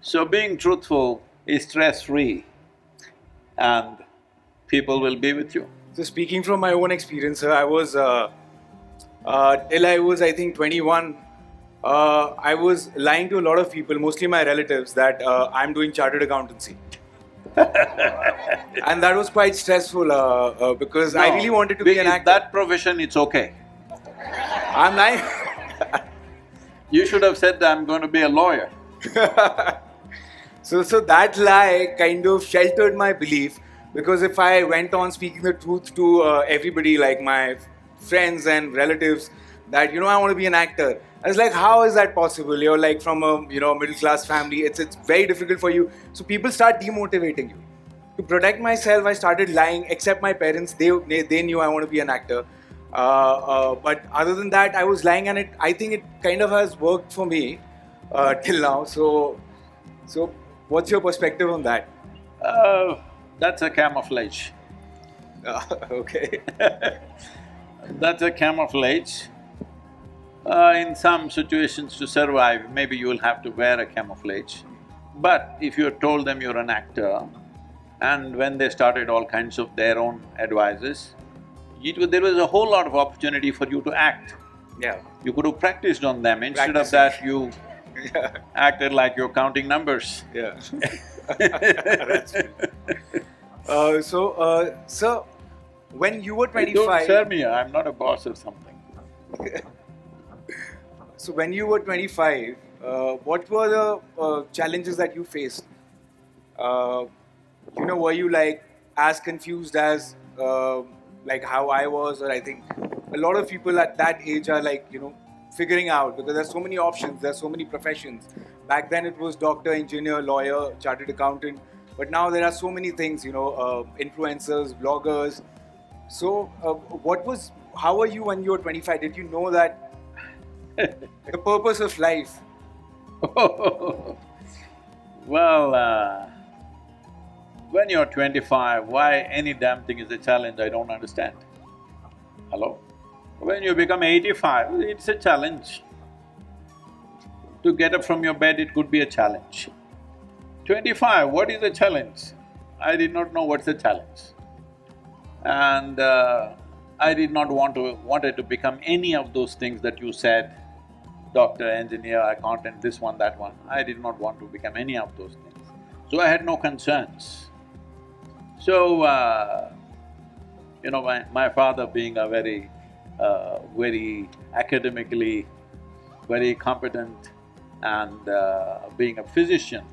So being truthful is stress-free and people will be with you. So speaking from my own experience, sir, I was till I was I think 21. I was lying to a lot of people, mostly my relatives, that I'm doing chartered accountancy, and that was quite stressful because I really wanted to be an actor. That profession, it's okay. I'm lying. You should have said that I'm going to be a lawyer. So that lie kind of sheltered my belief, because if I went on speaking the truth to everybody, like my friends and relatives, that I want to be an actor, I was like, how is that possible? You're like from a middle class family. It's very difficult for you. So people start demotivating you. To protect myself, I started lying. Except my parents, they knew I want to be an actor. But other than that, I was lying, and I think it kind of has worked for me till now. So what's your perspective on that? That's a camouflage. Okay. That's a camouflage. In some situations to survive, maybe you will have to wear a camouflage. But if you told them you're an actor, and when they started all kinds of their own advices, there was a whole lot of opportunity for you to act. Yeah. You could have practiced on them. Instead of that, you acted like you're counting numbers. Yeah. That's true. Sir, when you were 25… Don't serve me, I'm not a boss or something. So when you were 25, what were the challenges that you faced? Were you like as confused as like how I was, or I think a lot of people at that age are like, figuring out, because there's so many options, there's so many professions. Back then it was doctor, engineer, lawyer, chartered accountant, but now there are so many things, influencers, bloggers. So how were you when you were 25? Did you know that the purpose of life? Well, when you're 25, why any damn thing is a challenge, I don't understand. Hello? When you become 85, it's a challenge. To get up from your bed, it could be a challenge. 25, what is a challenge? I did not know what's a challenge. And I did not wanted to become any of those things that you said, doctor, engineer, accountant, this one, that one. I did not want to become any of those things. So I had no concerns. So, my father being a very academically very competent and being a physician,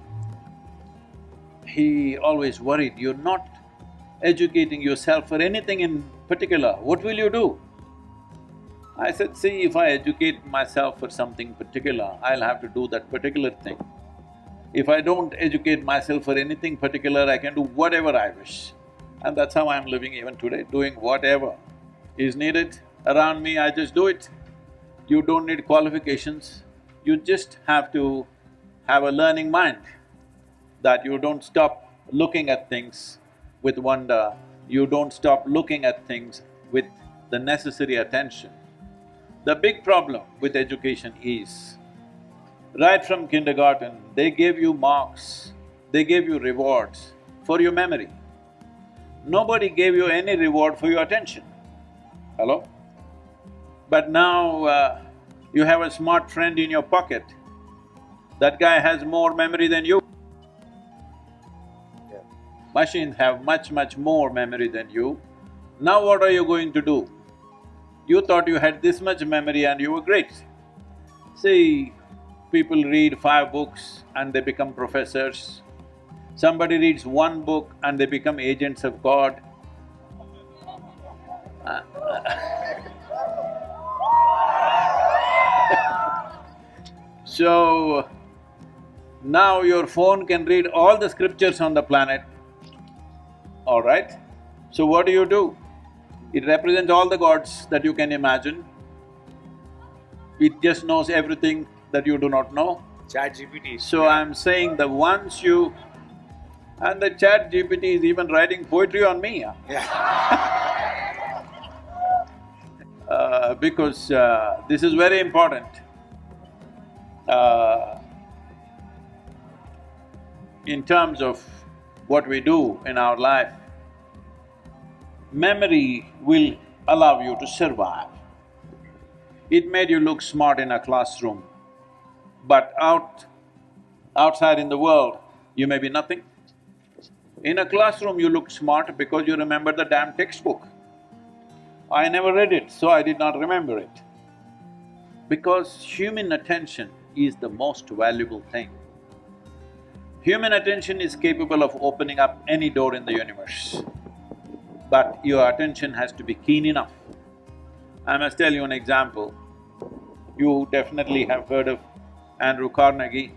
he always worried, you're not educating yourself for anything in particular, what will you do? I said, see, if I educate myself for something particular, I'll have to do that particular thing. If I don't educate myself for anything particular, I can do whatever I wish. And that's how I'm living even today, doing whatever is needed around me, I just do it. You don't need qualifications, you just have to have a learning mind, that you don't stop looking at things with wonder, you don't stop looking at things with the necessary attention. The big problem with education is, right from kindergarten, they gave you marks, they gave you rewards for your memory. Nobody gave you any reward for your attention. Hello? But now you have a smart friend in your pocket, that guy has more memory than you. Yeah. Machines have much, much more memory than you. Now what are you going to do? You thought you had this much memory and you were great. See, people read 5 books and they become professors. Somebody reads 1 book and they become agents of God. So, now your phone can read all the scriptures on the planet, all right? So what do? It represents all the gods that you can imagine. It just knows everything that you do not know. ChatGPT. So I'm saying that once you… and the ChatGPT is even writing poetry on me, because this is very important. in terms of what we do in our life, memory will allow you to survive. It made you look smart in a classroom, but outside in the world, you may be nothing. In a classroom, you look smart because you remember the damn textbook. I never read it, so I did not remember it. Because human attention is the most valuable thing. Human attention is capable of opening up any door in the universe, but your attention has to be keen enough. I must tell you an example. You definitely have heard of Andrew Carnegie.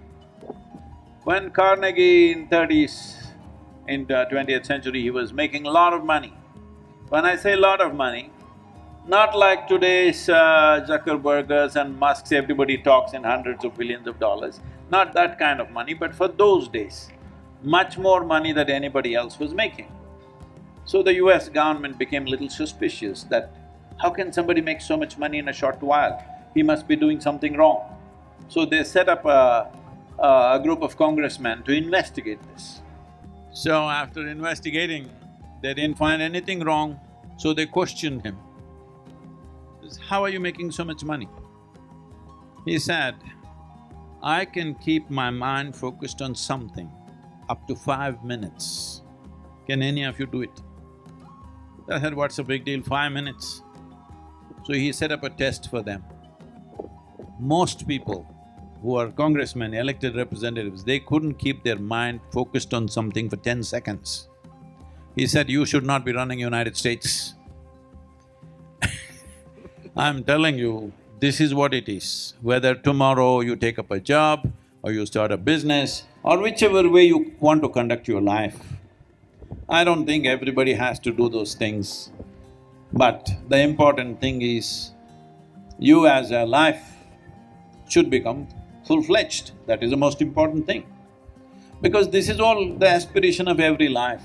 When Carnegie in 20th century, he was making a lot of money. When I say lot of money, not like today's Zuckerbergers and Musks, everybody talks in hundreds of billions of dollars, not that kind of money, but for those days, much more money than anybody else was making. So the US government became a little suspicious that how can somebody make so much money in a short while? He must be doing something wrong. So they set up a group of congressmen to investigate this. So after investigating, they didn't find anything wrong, so they questioned him. How are you making so much money? He said, I can keep my mind focused on something up to 5 minutes. Can any of you do it? They said, what's the big deal, 5 minutes? So he set up a test for them. Most people who are congressmen, elected representatives, they couldn't keep their mind focused on something for 10 seconds. He said, you should not be running United States. I'm telling you, this is what it is. Whether tomorrow you take up a job or you start a business or whichever way you want to conduct your life, I don't think everybody has to do those things. But the important thing is, you as a life should become full-fledged. That is the most important thing. Because this is all the aspiration of every life.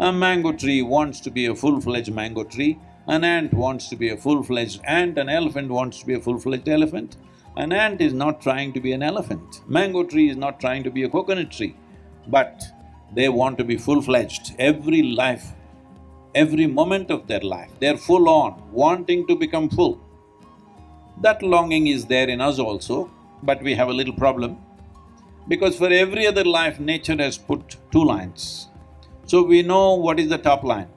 A mango tree wants to be a full-fledged mango tree, an ant wants to be a full-fledged ant, an elephant wants to be a full-fledged elephant. An ant is not trying to be an elephant, mango tree is not trying to be a coconut tree, but they want to be full-fledged. Every life, every moment of their life, they're full on, wanting to become full. That longing is there in us also, but we have a little problem. Because for every other life, nature has put 2 lines. So we know what is the top line.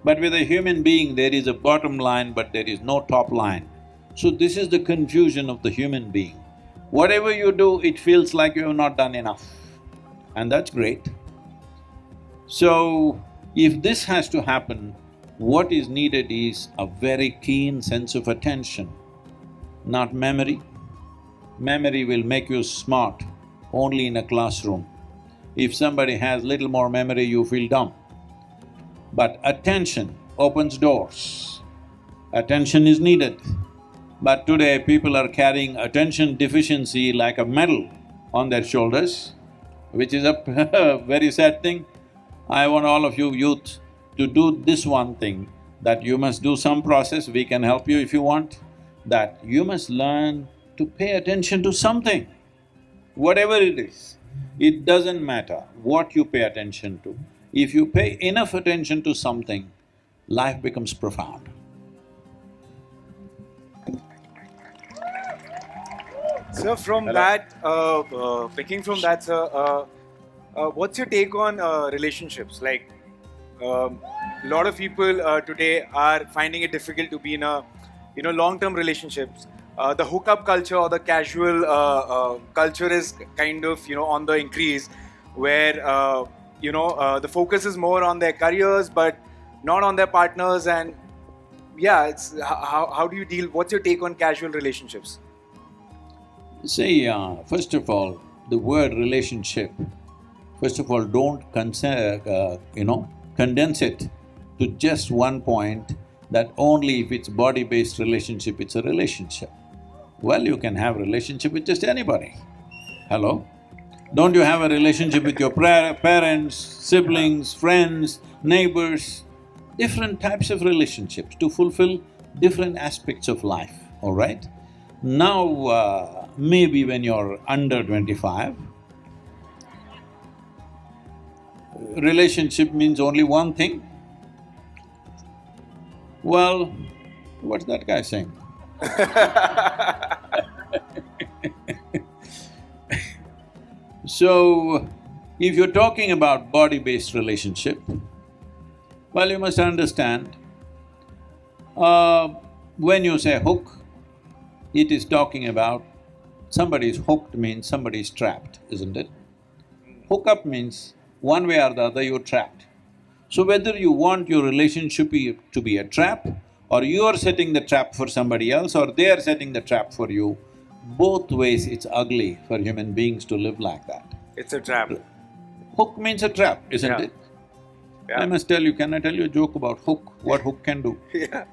But with a human being, there is a bottom line, but there is no top line. So this is the confusion of the human being. Whatever you do, it feels like you have not done enough, and that's great. So, if this has to happen, what is needed is a very keen sense of attention, not memory. Memory will make you smart only in a classroom. If somebody has little more memory, you feel dumb. But attention opens doors. Attention is needed. But today people are carrying attention deficiency like a medal on their shoulders, which is a very sad thing. I want all of you youth to do this one thing, that you must do some process, we can help you if you want, that you must learn to pay attention to something, whatever it is. It doesn't matter what you pay attention to. If you pay enough attention to something, life becomes profound. Sir, from Hello. that, picking from that, sir, what's your take on relationships? Like, a lot of people today are finding it difficult to be in a, long-term relationships. The hookup culture or the casual culture is kind of, on the increase, where the focus is more on their careers but not on their partners. And yeah, it's how do you deal? What's your take on casual relationships? See, first of all, the word relationship, first of all, don't condense it to just one point, that only if it's body-based relationship, it's a relationship. Well, you can have relationship with just anybody. Hello? Don't you have a relationship with your parents, siblings, friends, neighbors? Different types of relationships to fulfill different aspects of life, all right? Now, maybe when you're under 25, relationship means only one thing? Well, what's that guy saying? So, if you're talking about body-based relationship, well, you must understand, when you say hook, it is talking about somebody is hooked means somebody is trapped, isn't it? Hook up means one way or the other you're trapped. So whether you want your relationship to be a trap, or you are setting the trap for somebody else, or they are setting the trap for you, both ways it's ugly for human beings to live like that. It's a trap. Hook means a trap, isn't Yeah. it? Yeah. I must tell you, can I tell you a joke about hook, what hook can do? Yeah.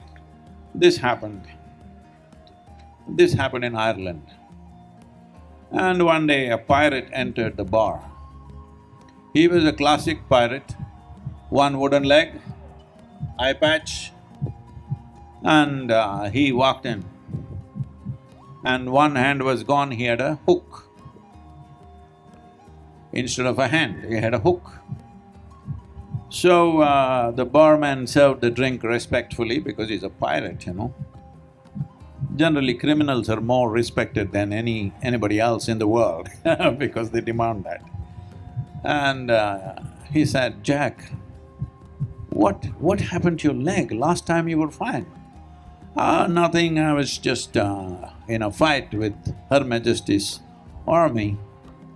This happened. This happened in Ireland. And one day a pirate entered the bar. He was a classic pirate, one wooden leg, eye patch, and he walked in. And one hand was gone, he had a hook. Instead of a hand, he had a hook. So the barman served the drink respectfully because he's a pirate, you know. Generally, criminals are more respected than anybody else in the world because they demand that. And he said, "Jack, what happened to your leg? Last time you were fine." Nothing, I was just in a fight with Her Majesty's army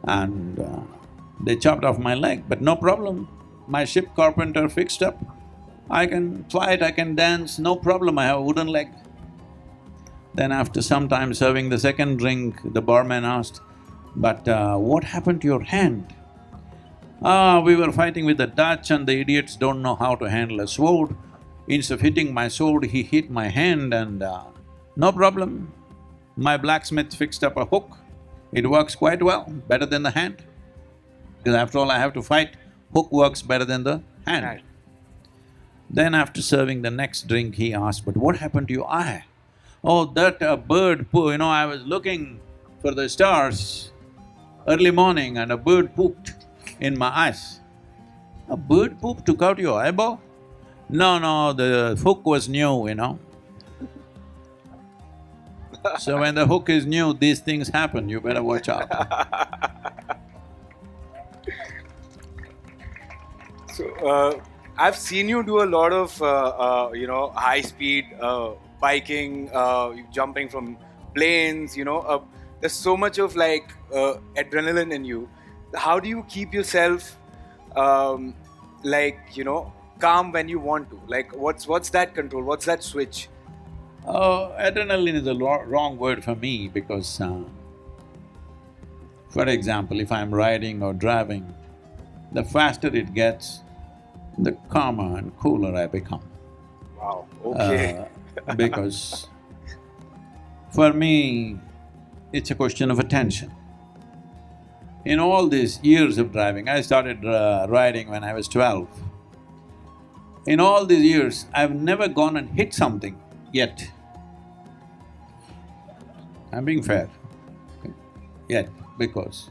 and they chopped off my leg, but no problem. My ship carpenter fixed up. I can fight, I can dance, no problem, I have a wooden leg. Then after some time serving the second drink, the barman asked, "But what happened to your hand?" We were fighting with the Dutch and the idiots don't know how to handle a sword. Instead of hitting my sword, he hit my hand and no problem. My blacksmith fixed up a hook. It works quite well, better than the hand. Because after all, I have to fight, hook works better than the hand. Right. Then after serving the next drink, he asked, "But what happened to your eye?" "Oh, that bird you know, I was looking for the stars early morning and a bird pooped in my eyes." "A bird poop took out your eyeball?" No, the hook was new, you know. So when the hook is new, these things happen, you better watch out. So, I've seen you do a lot of, high-speed biking, jumping from planes, there's so much of like adrenaline in you. How do you keep yourself, calm when you want to? Like, what's that control? What's that switch? Adrenaline is a wrong word for me because, for example, if I'm riding or driving, the faster it gets, the calmer and cooler I become. Wow, okay. Because for me, it's a question of attention. In all these years of driving, I started riding when I was 12. In all these years, I've never gone and hit something yet. I'm being fair, okay? Yet, because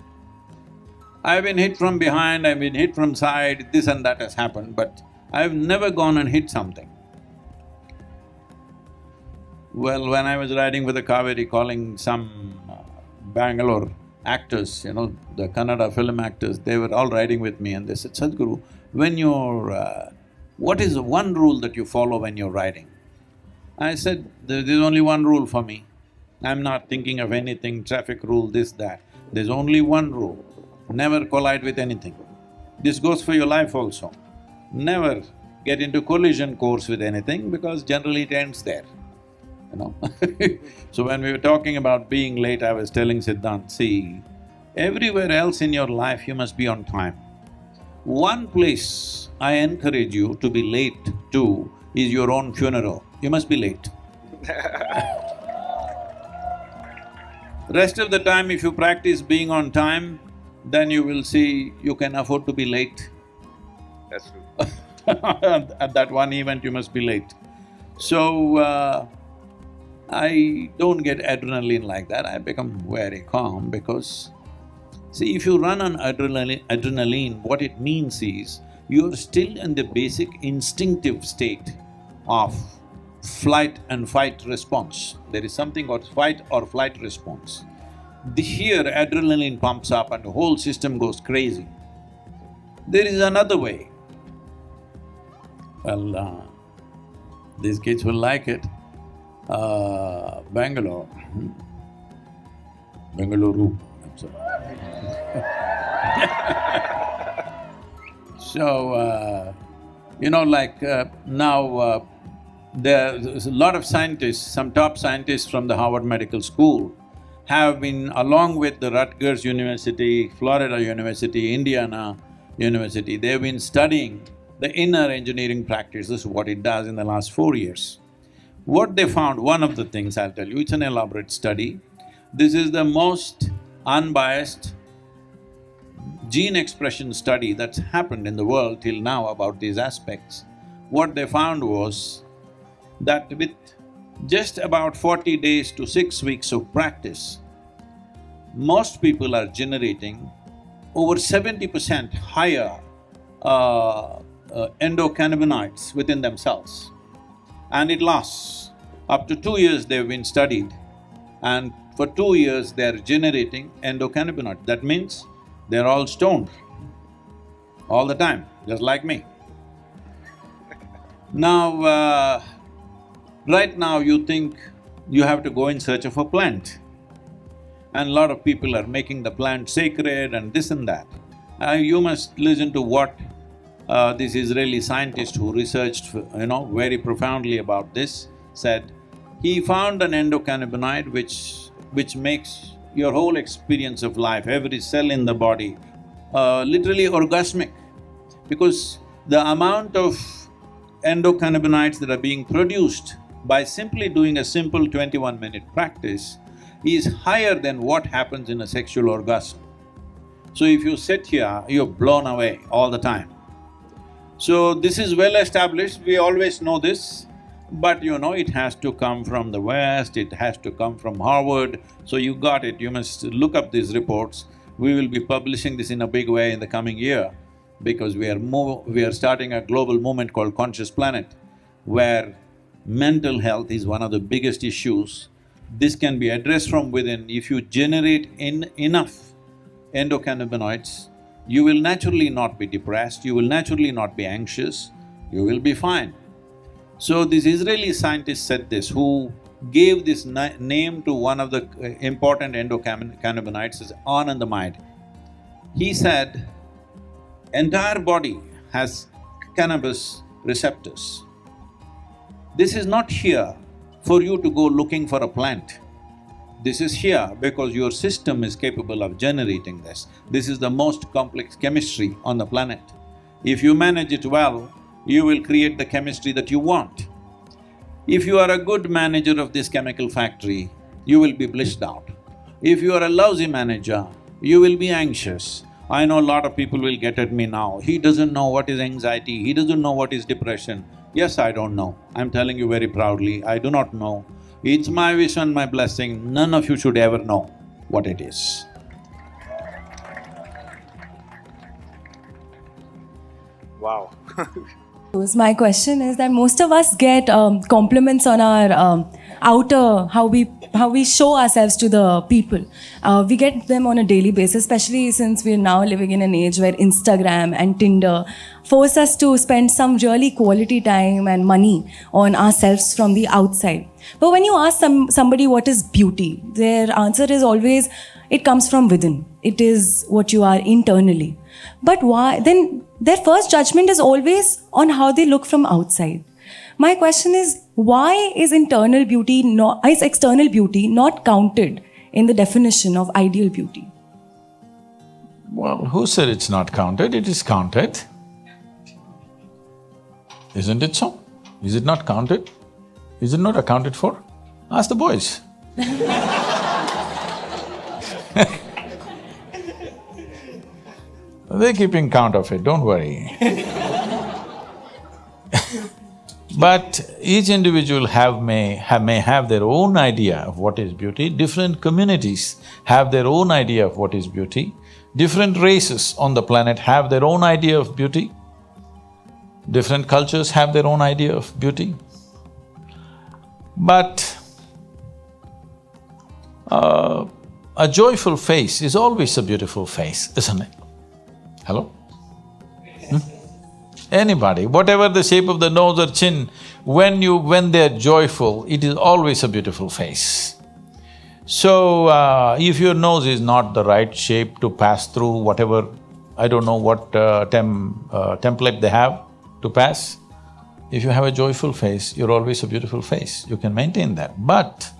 I've been hit from behind, I've been hit from side, this and that has happened, but I've never gone and hit something. Well, when I was riding with the Kaveri calling some Bangalore actors, you know, the Kannada film actors, they were all riding with me and they said, "Sadhguru, when you're… what is the one rule that you follow when you're riding?" I said, "There's only one rule for me. I'm not thinking of anything, traffic rule, this, that. There's only one rule, never collide with anything. This goes for your life also. Never get into collision course with anything because generally it ends there, you know." So when we were talking about being late, I was telling Siddhant, see, everywhere else in your life you must be on time. One place I encourage you to be late to is your own funeral. You must be late. Rest of the time, if you practice being on time, then you will see you can afford to be late. That's true. At that one event, you must be late. So, I don't get adrenaline like that, I become very calm because… See, if you run on adrenaline, what it means is, you're still in the basic instinctive state of flight and fight response. There is something called fight or flight response. Here adrenaline pumps up and the whole system goes crazy. There is another way. Well, these kids will like it. Bangalore, Bengaluru, I'm sorry. So, now there's a lot of scientists, some top scientists from the Harvard Medical School have been, along with the Rutgers University, Florida University, Indiana University, they've been studying the inner engineering practices, what it does in the last 4 years. What they found, one of the things I'll tell you, it's an elaborate study. This is the most unbiased gene expression study that's happened in the world till now about these aspects. What they found was that with just about 40 days to 6 weeks of practice, most people are generating over 70% higher endocannabinoids within themselves. And it lasts. Up to 2 years they've been studied, and for 2 years they're generating endocannabinoids. That means they're all stoned all the time, just like me. Now, right now you think you have to go in search of a plant, and a lot of people are making the plant sacred and this and that. You must listen to what this Israeli scientist who researched, very profoundly about this, said. He found an endocannabinoid which makes your whole experience of life, every cell in the body, literally orgasmic, because the amount of endocannabinoids that are being produced by simply doing a simple 21-minute practice is higher than what happens in a sexual orgasm. So if you sit here, you're blown away all the time. So this is well established, we always know this, but it has to come from the West, it has to come from Harvard, so you got it, you must look up these reports. We will be publishing this in a big way in the coming year, because we are starting a global movement called Conscious Planet, where mental health is one of the biggest issues. This can be addressed from within. If you generate enough endocannabinoids, you will naturally not be depressed, you will naturally not be anxious, you will be fine. So this Israeli scientist said this, who gave this name to one of the important endocannabinoids, is anandamide. He said, entire body has cannabis receptors. This is not here for you to go looking for a plant. This is here because your system is capable of generating this. This is the most complex chemistry on the planet. If you manage it well, you will create the chemistry that you want. If you are a good manager of this chemical factory, you will be blissed out. If you are a lousy manager, you will be anxious. I know a lot of people will get at me now, he doesn't know what is anxiety, he doesn't know what is depression. Yes, I don't know. I'm telling you very proudly, I do not know. It's my wish and my blessing, none of you should ever know what it is. Wow. My question is that most of us get compliments on our outer, how we show ourselves to the people. We get them on a daily basis, especially since we're now living in an age where Instagram and Tinder force us to spend some really quality time and money on ourselves from the outside. But when you ask somebody what is beauty, their answer is always, it comes from within. It is what you are internally. But why? Then their first judgment is always on how they look from outside. My question is, why is external beauty not counted in the definition of ideal beauty? Well, who said it's not counted? It is counted. Isn't it so? Is it not counted? Is it not accounted for? Ask the boys. They're keeping count of it, don't worry. But each individual may have their own idea of what is beauty. Different communities have their own idea of what is beauty. Different races on the planet have their own idea of beauty. Different cultures have their own idea of beauty. But a joyful face is always a beautiful face, isn't it? Hello? Anybody, whatever the shape of the nose or chin, when they're joyful, it is always a beautiful face. So, if your nose is not the right shape to pass through whatever, I don't know what template they have to pass, if you have a joyful face, you're always a beautiful face, you can maintain that. But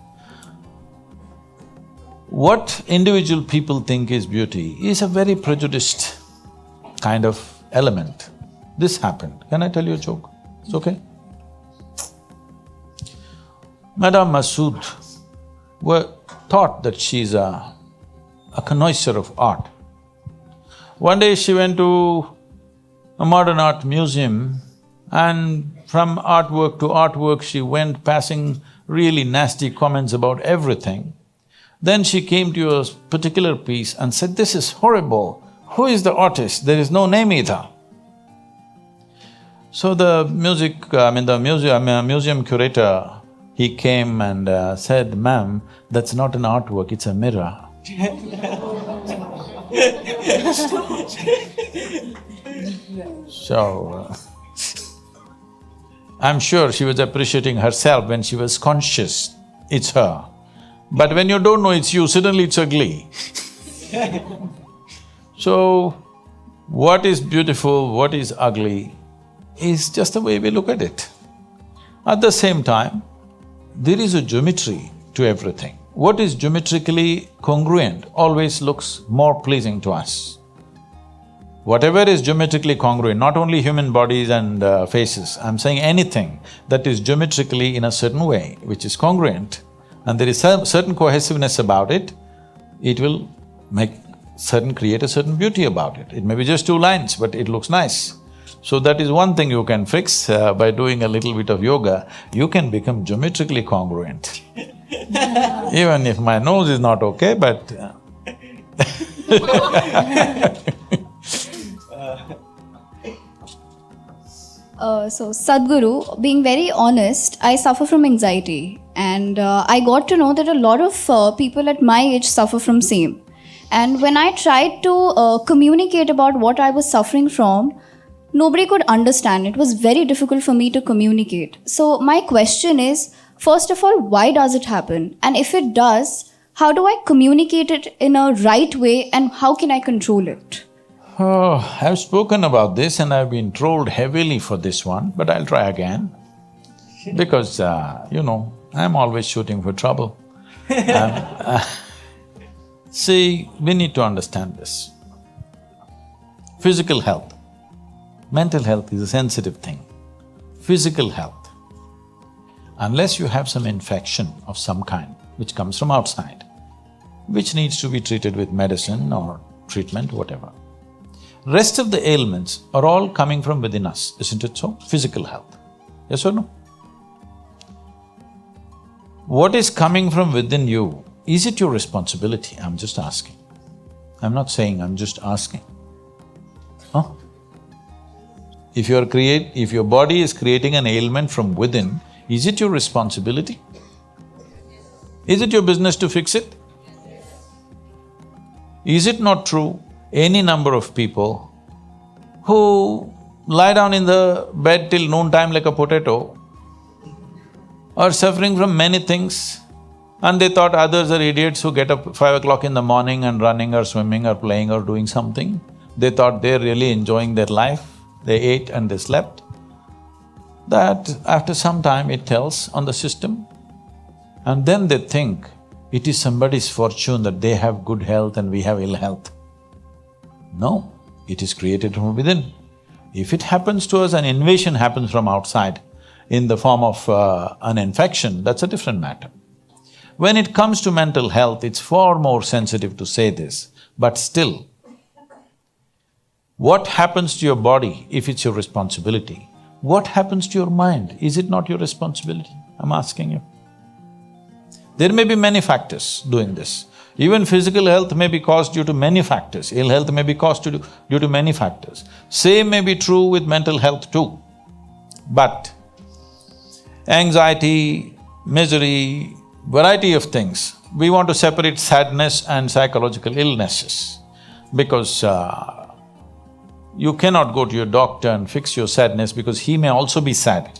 what individual people think is beauty is a very prejudiced kind of element. This happened. Can I tell you a joke? It's okay? Madame Massoud thought that she's a connoisseur of art. One day she went to a modern art museum and from artwork to artwork she went passing really nasty comments about everything. Then she came to a particular piece and said, "This is horrible. Who is the artist? There is no name either." So the museum curator, he came and said, "Ma'am, that's not an artwork, it's a mirror." So, I'm sure she was appreciating herself when she was conscious, it's her. But when you don't know it's you, suddenly it's ugly. So, what is beautiful, what is ugly is just the way we look at it. At the same time, there is a geometry to everything. What is geometrically congruent always looks more pleasing to us. Whatever is geometrically congruent, not only human bodies and faces, I'm saying anything that is geometrically in a certain way, which is congruent, and there is certain cohesiveness about it, it will create a certain beauty about it. It may be just two lines, but it looks nice. So that is one thing you can fix by doing a little bit of yoga, you can become geometrically congruent. Even if my nose is not okay, but So Sadguru, being very honest, I suffer from anxiety, and I got to know that a lot of people at my age suffer from same. And when I tried to communicate about what I was suffering from, nobody could understand. It was very difficult for me to communicate. So my question is, first of all, why does it happen? And if it does, how do I communicate it in a right way and how can I control it? Oh, I've spoken about this and I've been trolled heavily for this one, but I'll try again. Because, I'm always shooting for trouble. See, we need to understand this. Physical health. Mental health is a sensitive thing. Physical health, unless you have some infection of some kind which comes from outside, which needs to be treated with medicine or treatment, whatever. Rest of the ailments are all coming from within us, isn't it so? Physical health, yes or no? What is coming from within you, is it your responsibility? I'm just asking. I'm not saying, I'm just asking. Huh? If your body is creating an ailment from within, is it your responsibility? Is it your business to fix it? Is it not true, any number of people who lie down in the bed till noontime like a potato are suffering from many things and they thought others are idiots who get up 5 o'clock in the morning and running or swimming or playing or doing something. They thought they're really enjoying their life, they ate and they slept. That after some time it tells on the system and then they think it is somebody's fortune that they have good health and we have ill health. No, it is created from within. If it happens to us, an invasion happens from outside in the form of an infection, that's a different matter. When it comes to mental health, it's far more sensitive to say this, but still, what happens to your body if it's your responsibility? What happens to your mind? Is it not your responsibility? I'm asking you. There may be many factors doing this. Even physical health may be caused due to many factors, ill health may be caused due to many factors. Same may be true with mental health too. But anxiety, misery, variety of things, we want to separate sadness and psychological illnesses because you cannot go to your doctor and fix your sadness because he may also be sad.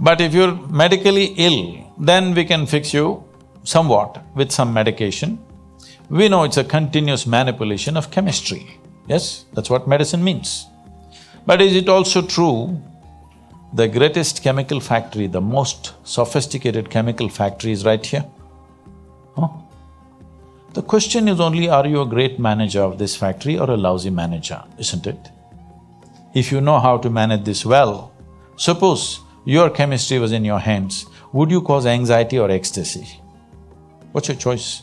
But if you're medically ill, then we can fix you somewhat with some medication. We know it's a continuous manipulation of chemistry. Yes, that's what medicine means. But is it also true the greatest chemical factory, the most sophisticated chemical factory is right here? Huh? The question is only, are you a great manager of this factory or a lousy manager, isn't it? If you know how to manage this well, suppose your chemistry was in your hands, would you cause anxiety or ecstasy? What's your choice?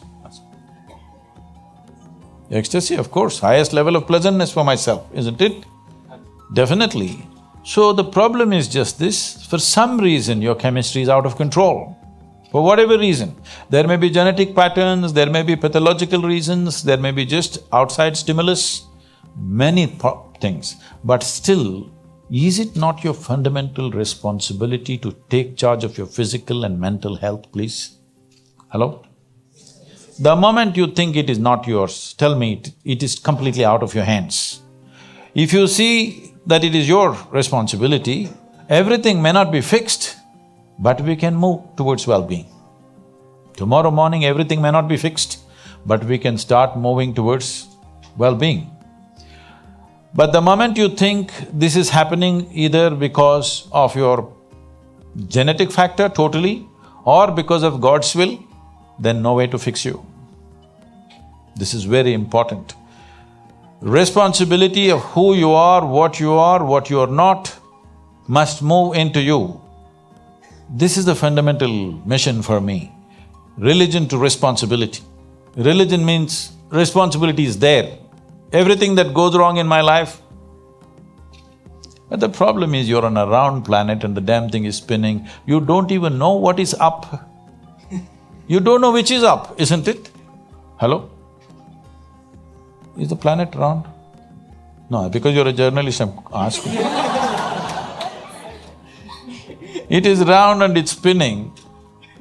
Ecstasy, of course, highest level of pleasantness for myself, isn't it? Definitely. So the problem is just this, for some reason your chemistry is out of control. For whatever reason, there may be genetic patterns, there may be pathological reasons, there may be just outside stimulus, many things, but still, is it not your fundamental responsibility to take charge of your physical and mental health, please? Hello? The moment you think it is not yours, tell me it is completely out of your hands. If you see that it is your responsibility, everything may not be fixed, but we can move towards well-being. Tomorrow morning everything may not be fixed, but we can start moving towards well-being. But the moment you think this is happening either because of your genetic factor totally or because of God's will, then no way to fix you. This is very important. Responsibility of who you are, what you are not, must move into you. This is the fundamental mission for me. Religion to responsibility. Religion means responsibility is there. Everything that goes wrong in my life. But the problem is you're on a round planet and the damn thing is spinning, you don't even know what is up. You don't know which is up, isn't it? Hello? Is the planet round? No, because you're a journalist, I'm asking. It is round and it's spinning.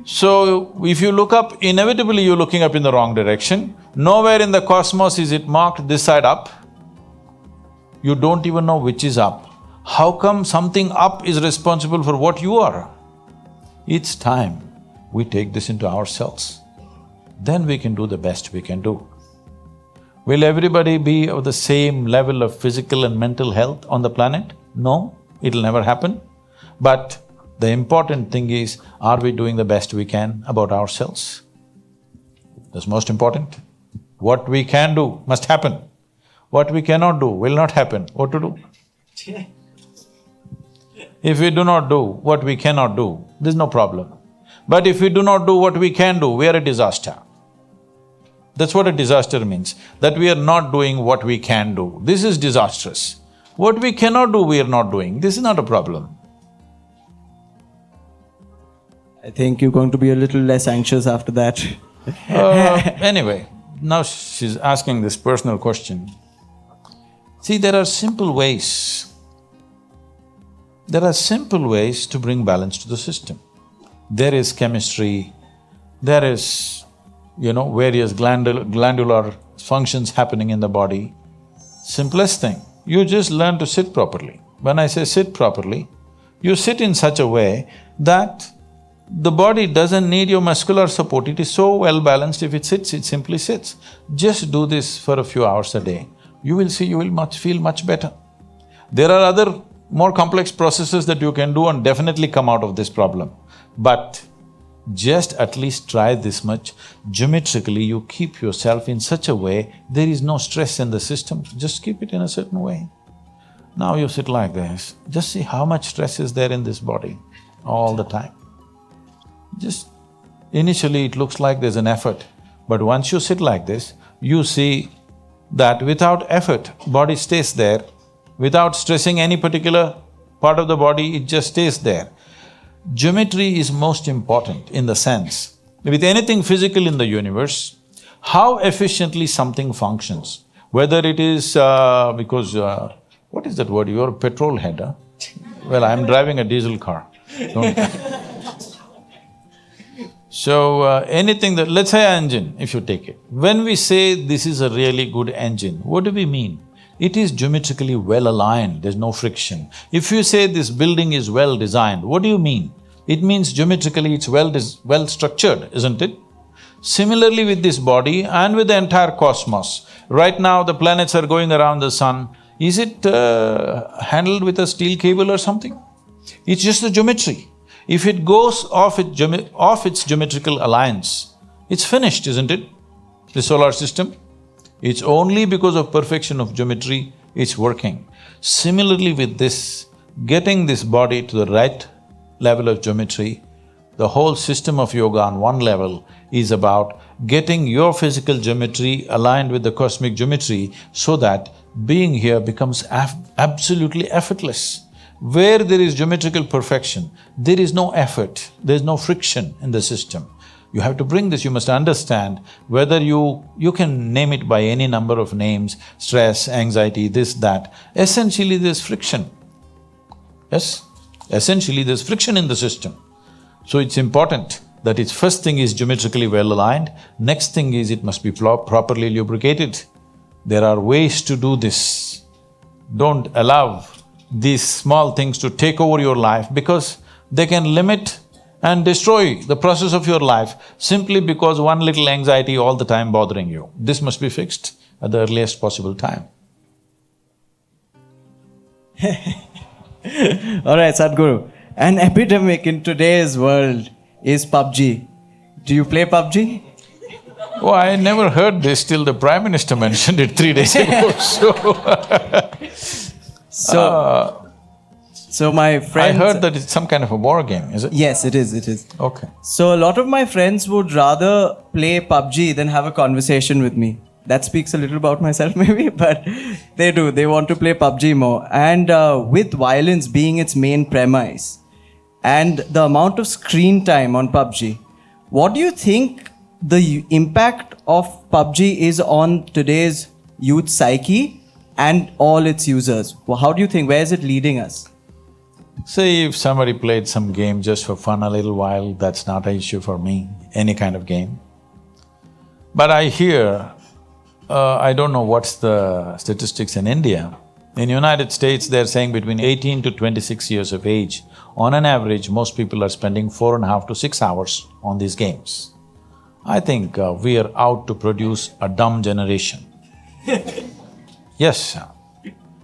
So, if you look up, inevitably you're looking up in the wrong direction. Nowhere in the cosmos is it marked this side up. You don't even know which is up. How come something up is responsible for what you are? It's time we take this into ourselves. Then we can do the best we can do. Will everybody be of the same level of physical and mental health on the planet? No, it'll never happen. But the important thing is, are we doing the best we can about ourselves? That's most important. What we can do must happen. What we cannot do will not happen. What to do? If we do not do what we cannot do, there's no problem. But if we do not do what we can do, we are a disaster. That's what a disaster means, that we are not doing what we can do. This is disastrous. What we cannot do, we are not doing. This is not a problem. I think you're going to be a little less anxious after that. Anyway, now she's asking this personal question. See, there are simple ways. There are simple ways to bring balance to the system. There is chemistry, there is, various glandular functions happening in the body. Simplest thing, you just learn to sit properly. When I say sit properly, you sit in such a way that the body doesn't need your muscular support, it is so well balanced, if it sits, it simply sits. Just do this for a few hours a day, you will see you will feel much better. There are other more complex processes that you can do and definitely come out of this problem. But just at least try this much, geometrically you keep yourself in such a way, there is no stress in the system, just keep it in a certain way. Now you sit like this, just see how much stress is there in this body all the time. Just initially it looks like there's an effort, but once you sit like this, you see that without effort, body stays there, without stressing any particular part of the body, it just stays there. Geometry is most important in the sense, with anything physical in the universe, how efficiently something functions, whether it is because What is that word? You're a petrol head, huh? Well, I'm driving a diesel car. Don't So, anything that… let's say engine, if you take it. When we say this is a really good engine, what do we mean? It is geometrically well aligned, there's no friction. If you say this building is well designed, what do you mean? It means geometrically it's well structured, isn't it? Similarly with this body and with the entire cosmos, right now the planets are going around the sun, is it handled with a steel cable or something? It's just the geometry. If it goes off its geometrical alliance, it's finished, isn't it? The solar system, it's only because of perfection of geometry it's working. Similarly with this, getting this body to the right level of geometry, the whole system of yoga on one level is about getting your physical geometry aligned with the cosmic geometry so that being here becomes absolutely effortless. Where there is geometrical perfection, there is no effort, there is no friction in the system. You have to bring this, you must understand whether you can name it by any number of names, stress, anxiety, this, that. Essentially there's friction. Yes? Essentially there's friction in the system. So it's important that its first thing is geometrically well aligned, next thing is it must be properly lubricated. There are ways to do this. Don't allow these small things to take over your life because they can limit and destroy the process of your life simply because one little anxiety all the time bothering you. This must be fixed at the earliest possible time. All right, Sadhguru. An epidemic in today's world is PUBG. Do you play PUBG? Oh, I never heard this till the Prime Minister mentioned it 3 days ago, So my friends… I heard that it's some kind of a war game, is it? Yes, it is. Okay. So a lot of my friends would rather play PUBG than have a conversation with me. That speaks a little about myself maybe, but they do. They want to play PUBG more. And with violence being its main premise and the amount of screen time on PUBG, what do you think the impact of PUBG is on today's youth psyche and all its users? Well, how do you think, where is it leading us? Say if somebody played some game just for fun a little while, that's not an issue for me, any kind of game. But I hear, I don't know what's the statistics in India. In United States, they're saying between 18 to 26 years of age, on an average, most people are spending 4.5 to 6 hours on these games. I think we are out to produce a dumb generation. Yes,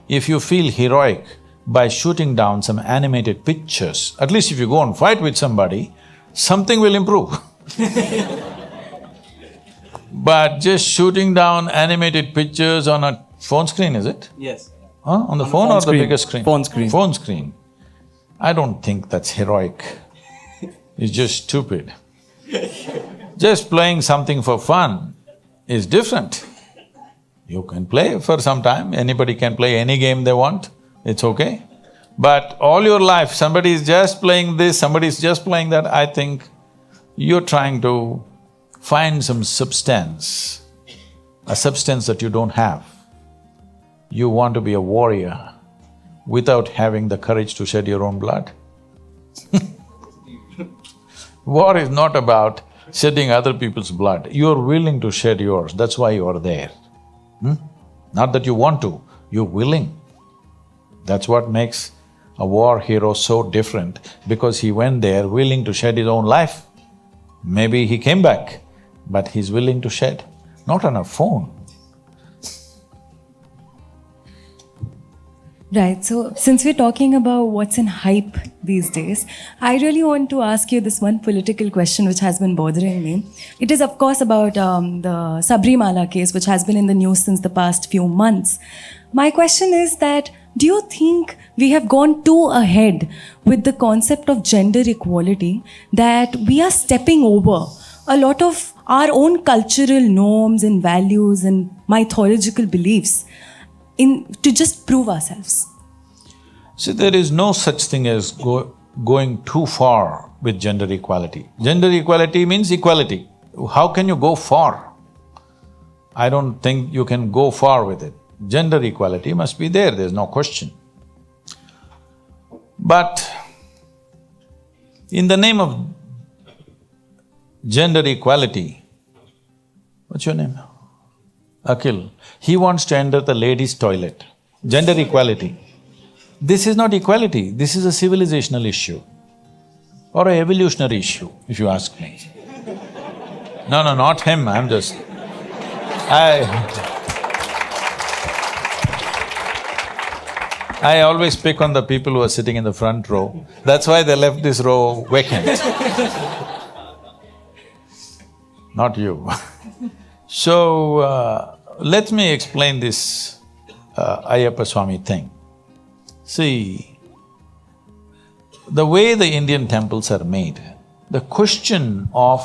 if you feel heroic by shooting down some animated pictures, at least if you go and fight with somebody, something will improve. But just shooting down animated pictures on a phone screen, is it? Yes. Huh? On the phone or the bigger screen? Phone screen. Phone screen. I don't think that's heroic. It's just stupid. Just playing something for fun is different. You can play for some time, anybody can play any game they want, it's okay. But all your life, somebody is just playing this, somebody is just playing that, I think you're trying to find some substance, a substance that you don't have. You want to be a warrior without having the courage to shed your own blood. War is not about shedding other people's blood, you're willing to shed yours, that's why you are there. Not that you want to, you're willing. That's what makes a war hero so different, because he went there willing to shed his own life. Maybe he came back, but he's willing to shed, not on a phone. Right, so since we're talking about what's in hype these days, I really want to ask you this one political question which has been bothering me. It is of course about the Sabrimala case which has been in the news since the past few months. My question is that, do you think we have gone too ahead with the concept of gender equality that we are stepping over a lot of our own cultural norms and values and mythological beliefs to just prove ourselves? See, there is no such thing as going too far with gender equality. Gender equality means equality. How can you go far? I don't think you can go far with it. Gender equality must be there's no question. But in the name of gender equality, what's your name? Akhil, he wants to enter the ladies' toilet. Gender equality. This is not equality, this is a civilizational issue or an evolutionary issue, if you ask me. No, not him, I'm just… I always pick on the people who are sitting in the front row. That's why they left this row vacant. Not you. So, let me explain this Ayyappa Swami thing. See, the way the Indian temples are made, the question of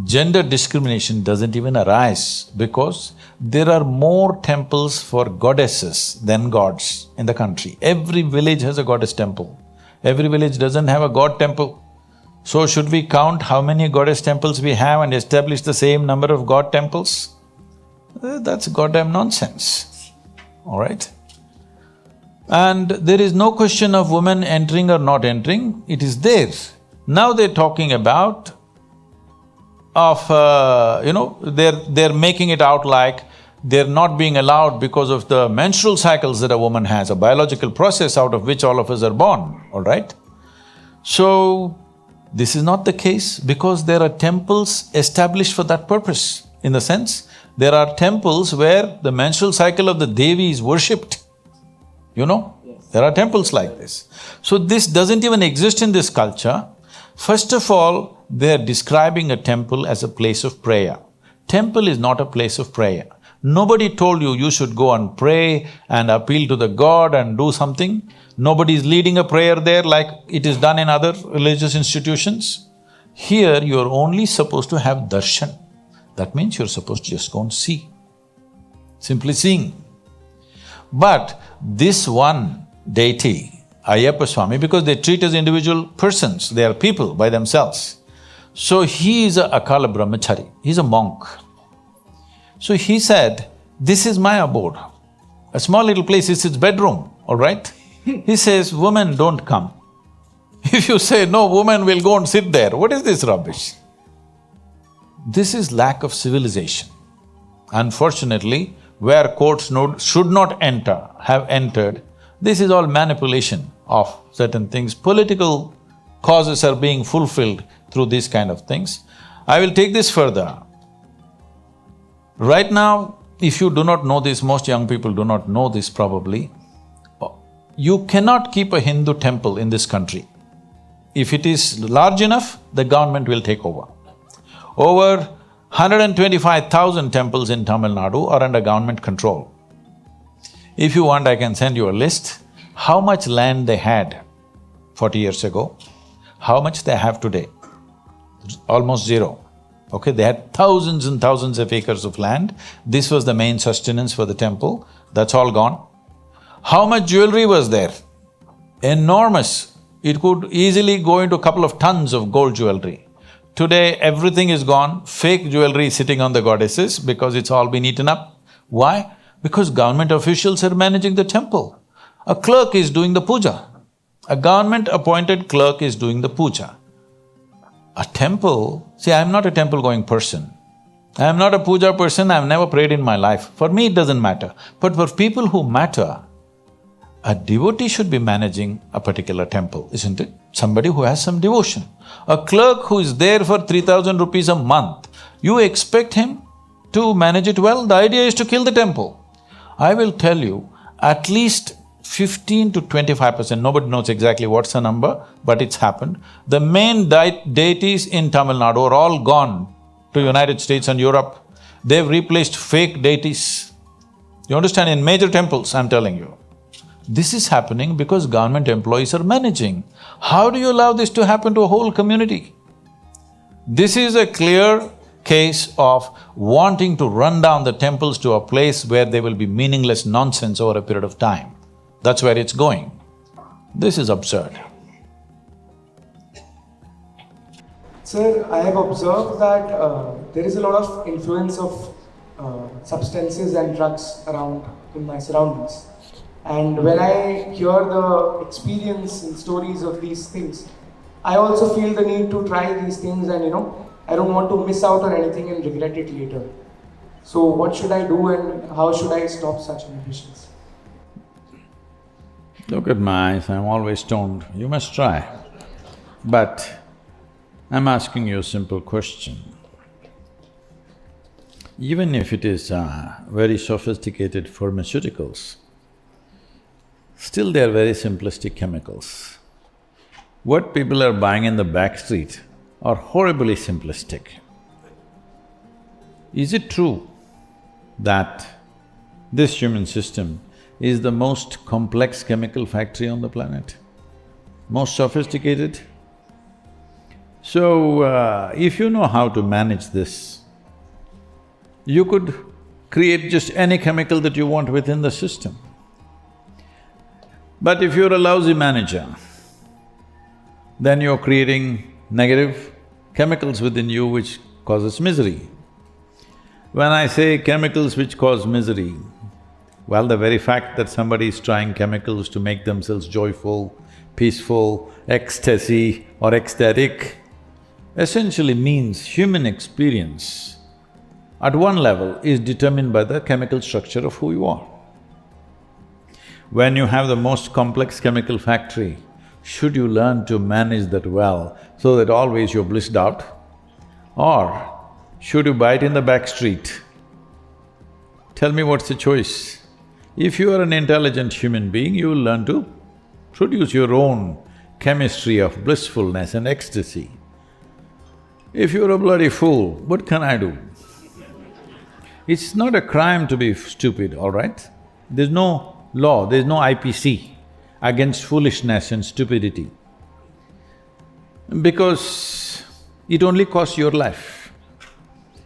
gender discrimination doesn't even arise because there are more temples for goddesses than gods in the country. Every village has a goddess temple. Every village doesn't have a god temple. So should we count how many goddess temples we have and establish the same number of god temples? That's goddamn nonsense, all right? And there is no question of women entering or not entering, it is there. Now they're talking about they're making it out like they're not being allowed because of the menstrual cycles that a woman has, a biological process out of which all of us are born, all right? So, this is not the case because there are temples established for that purpose. In the sense, there are temples where the menstrual cycle of the Devi is worshipped, you know? Yes. There are temples like this. So this doesn't even exist in this culture. First of all, they're describing a temple as a place of prayer. Temple is not a place of prayer. Nobody told you you should go and pray and appeal to the god and do something. Nobody is leading a prayer there like it is done in other religious institutions. Here, you're only supposed to have darshan. That means you're supposed to just go and see, simply seeing. But this one deity, Ayyappa Swami, because they treat as individual persons, they are people by themselves. So he is a Akala Brahmachari, he's a monk. So he said, this is my abode. A small little place is his bedroom, all right? He says, women don't come. If you say, no, women will go and sit there, what is this rubbish? This is lack of civilization. Unfortunately, where courts should not enter, have entered, this is all manipulation of certain things. Political causes are being fulfilled through these kind of things. I will take this further. Right now, if you do not know this, most young people do not know this probably, you cannot keep a Hindu temple in this country. If it is large enough, the government will take over. Over 125,000 temples in Tamil Nadu are under government control. If you want, I can send you a list, how much land they had 40 years ago, how much they have today. Almost zero. Okay, they had thousands and thousands of acres of land. This was the main sustenance for the temple, that's all gone. How much jewelry was there? Enormous. It could easily go into a couple of tons of gold jewelry. Today, everything is gone, fake jewelry is sitting on the goddesses because it's all been eaten up. Why? Because government officials are managing the temple. A clerk is doing the puja. A government-appointed clerk is doing the puja. A temple… See, I'm not a temple-going person. I'm not a puja person, I've never prayed in my life. For me, it doesn't matter. But for people who matter, a devotee should be managing a particular temple, isn't it? Somebody who has some devotion. A clerk who is there for 3,000 rupees a month, you expect him to manage it well? The idea is to kill the temple. I will tell you, at least 15 to 25%, nobody knows exactly what's the number, but it's happened. The main deities in Tamil Nadu are all gone to United States and Europe. They've replaced fake deities. You understand, in major temples, I'm telling you. This is happening because government employees are managing. How do you allow this to happen to a whole community? This is a clear case of wanting to run down the temples to a place where there will be meaningless nonsense over a period of time. That's where it's going. This is absurd. Sir, I have observed that there is a lot of influence of substances and drugs around in my surroundings. And when I hear the experience and stories of these things, I also feel the need to try these things, and I don't want to miss out on anything and regret it later. So what should I do, and how should I stop such inhibitions? Look at my eyes, I'm always stoned. You must try. But I'm asking you a simple question. Even if it is very sophisticated pharmaceuticals, still they are very simplistic chemicals. What people are buying in the back street are horribly simplistic. Is it true that this human system is the most complex chemical factory on the planet? Most sophisticated? So, if you know how to manage this, you could create just any chemical that you want within the system. But if you're a lousy manager, then you're creating negative chemicals within you which causes misery. When I say chemicals which cause misery, well, the very fact that somebody is trying chemicals to make themselves joyful, peaceful, ecstasy or ecstatic, essentially means human experience at one level is determined by the chemical structure of who you are. When you have the most complex chemical factory, should you learn to manage that well so that always you're blissed out? Or should you buy it in the back street? Tell me what's the choice? If you are an intelligent human being, you will learn to produce your own chemistry of blissfulness and ecstasy. If you're a bloody fool, what can I do? It's not a crime to be stupid, all right? There's no law, there's no IPC against foolishness and stupidity, because it only costs your life.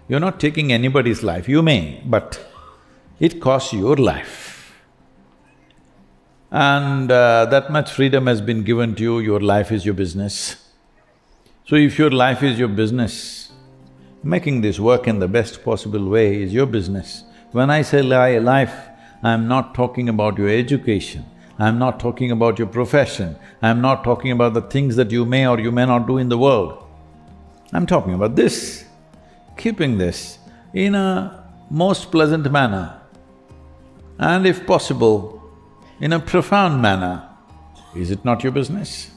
You're not taking anybody's life, you may, but it costs your life. And that much freedom has been given to you, your life is your business. So if your life is your business, making this work in the best possible way is your business. When I say life, I'm not talking about your education, I'm not talking about your profession, I'm not talking about the things that you may or you may not do in the world. I'm talking about this, keeping this in a most pleasant manner and if possible, in a profound manner. Is it not your business?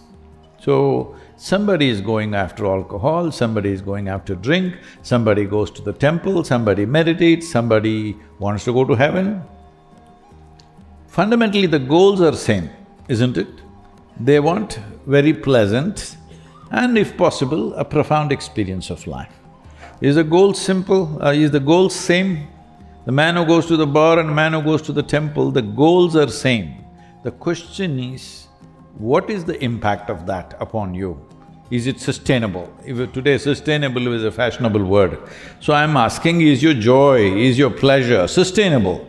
So, somebody is going after alcohol, somebody is going after drink, somebody goes to the temple, somebody meditates, somebody wants to go to heaven. Fundamentally, the goals are same, isn't it? They want very pleasant and if possible, a profound experience of life. Is the goal simple? Is the goal same? The man who goes to the bar and the man who goes to the temple, the goals are same. The question is, what is the impact of that upon you? Is it sustainable? Today, sustainable is a fashionable word. So I'm asking, is your joy, is your pleasure sustainable?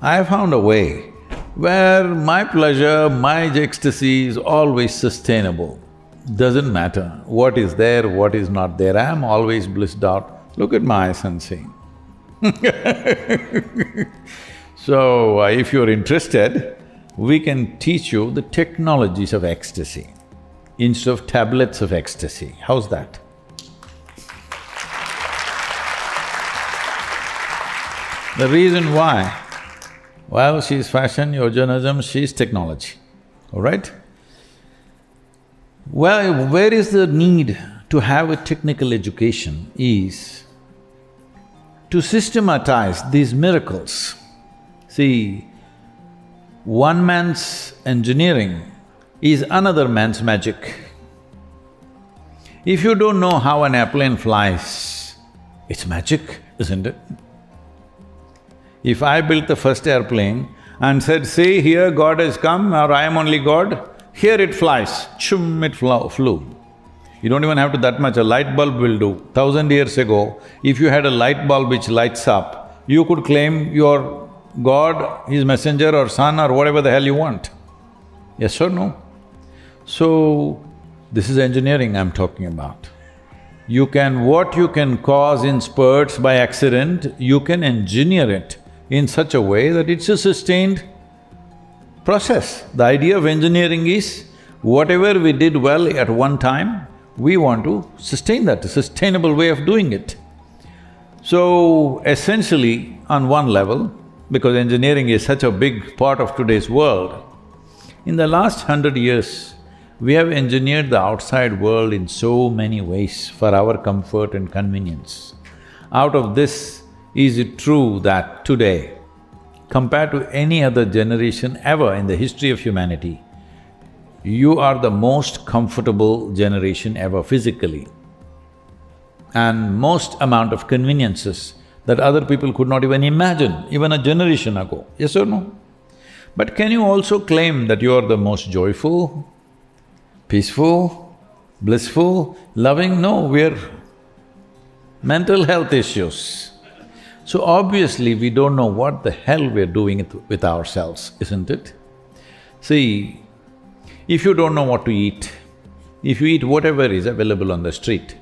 I have found a way where my pleasure, my ecstasy is always sustainable. Doesn't matter what is there, what is not there, I am always blissed out. Look at my eyes and see. So, if you're interested, we can teach you the technologies of ecstasy instead of tablets of ecstasy. How's that? The reason why, well, she's fashion, you're journalism, she's technology, all right? Well, where is the need to have a technical education is to systematize these miracles. See, one man's engineering is another man's magic. If you don't know how an airplane flies, it's magic, isn't it? If I built the first airplane and said, see, here God has come or I am only God, here it flies, chum, it flew. You don't even have to that much, a light bulb will do. 1,000 years ago, if you had a light bulb which lights up, you could claim your God, his messenger or son or whatever the hell you want. Yes or no? So, this is engineering I'm talking about. What you can cause in spurts by accident, you can engineer it in such a way that it's a sustained process. The idea of engineering is, whatever we did well at one time, we want to sustain that, a sustainable way of doing it. So, essentially, on one level, because engineering is such a big part of today's world, in the last 100 years, we have engineered the outside world in so many ways for our comfort and convenience. Out of this, is it true that today, compared to any other generation ever in the history of humanity, you are the most comfortable generation ever physically, and most amount of conveniences that other people could not even imagine, even a generation ago, yes or no? But can you also claim that you are the most joyful, peaceful, blissful, loving? No, we're mental health issues. So obviously we don't know what the hell we're doing with ourselves, isn't it? See, if you don't know what to eat, if you eat whatever is available on the street,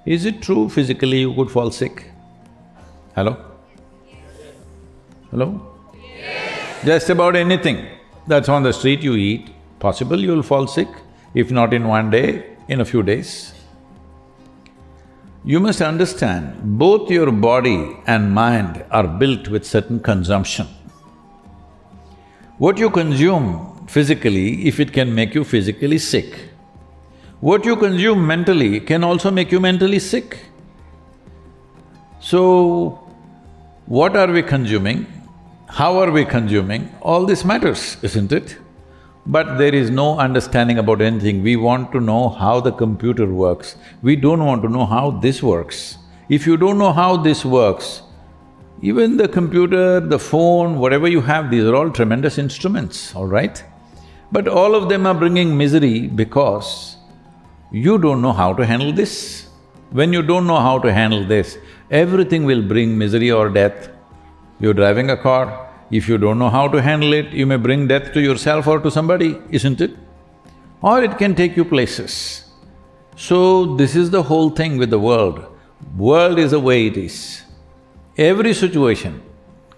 is it true physically you could fall sick? Hello? Hello? Yes. Just about anything that's on the street you eat, possible you'll fall sick, if not in one day, in a few days. You must understand, both your body and mind are built with certain consumption. What you consume physically, if it can make you physically sick, what you consume mentally can also make you mentally sick. So, what are we consuming? How are we consuming? All this matters, isn't it? But there is no understanding about anything. We want to know how the computer works. We don't want to know how this works. If you don't know how this works, even the computer, the phone, whatever you have, these are all tremendous instruments, all right? But all of them are bringing misery because you don't know how to handle this. When you don't know how to handle this, everything will bring misery or death. You're driving a car, if you don't know how to handle it, you may bring death to yourself or to somebody, isn't it? Or it can take you places. So, this is the whole thing with the world. World is the way it is. Every situation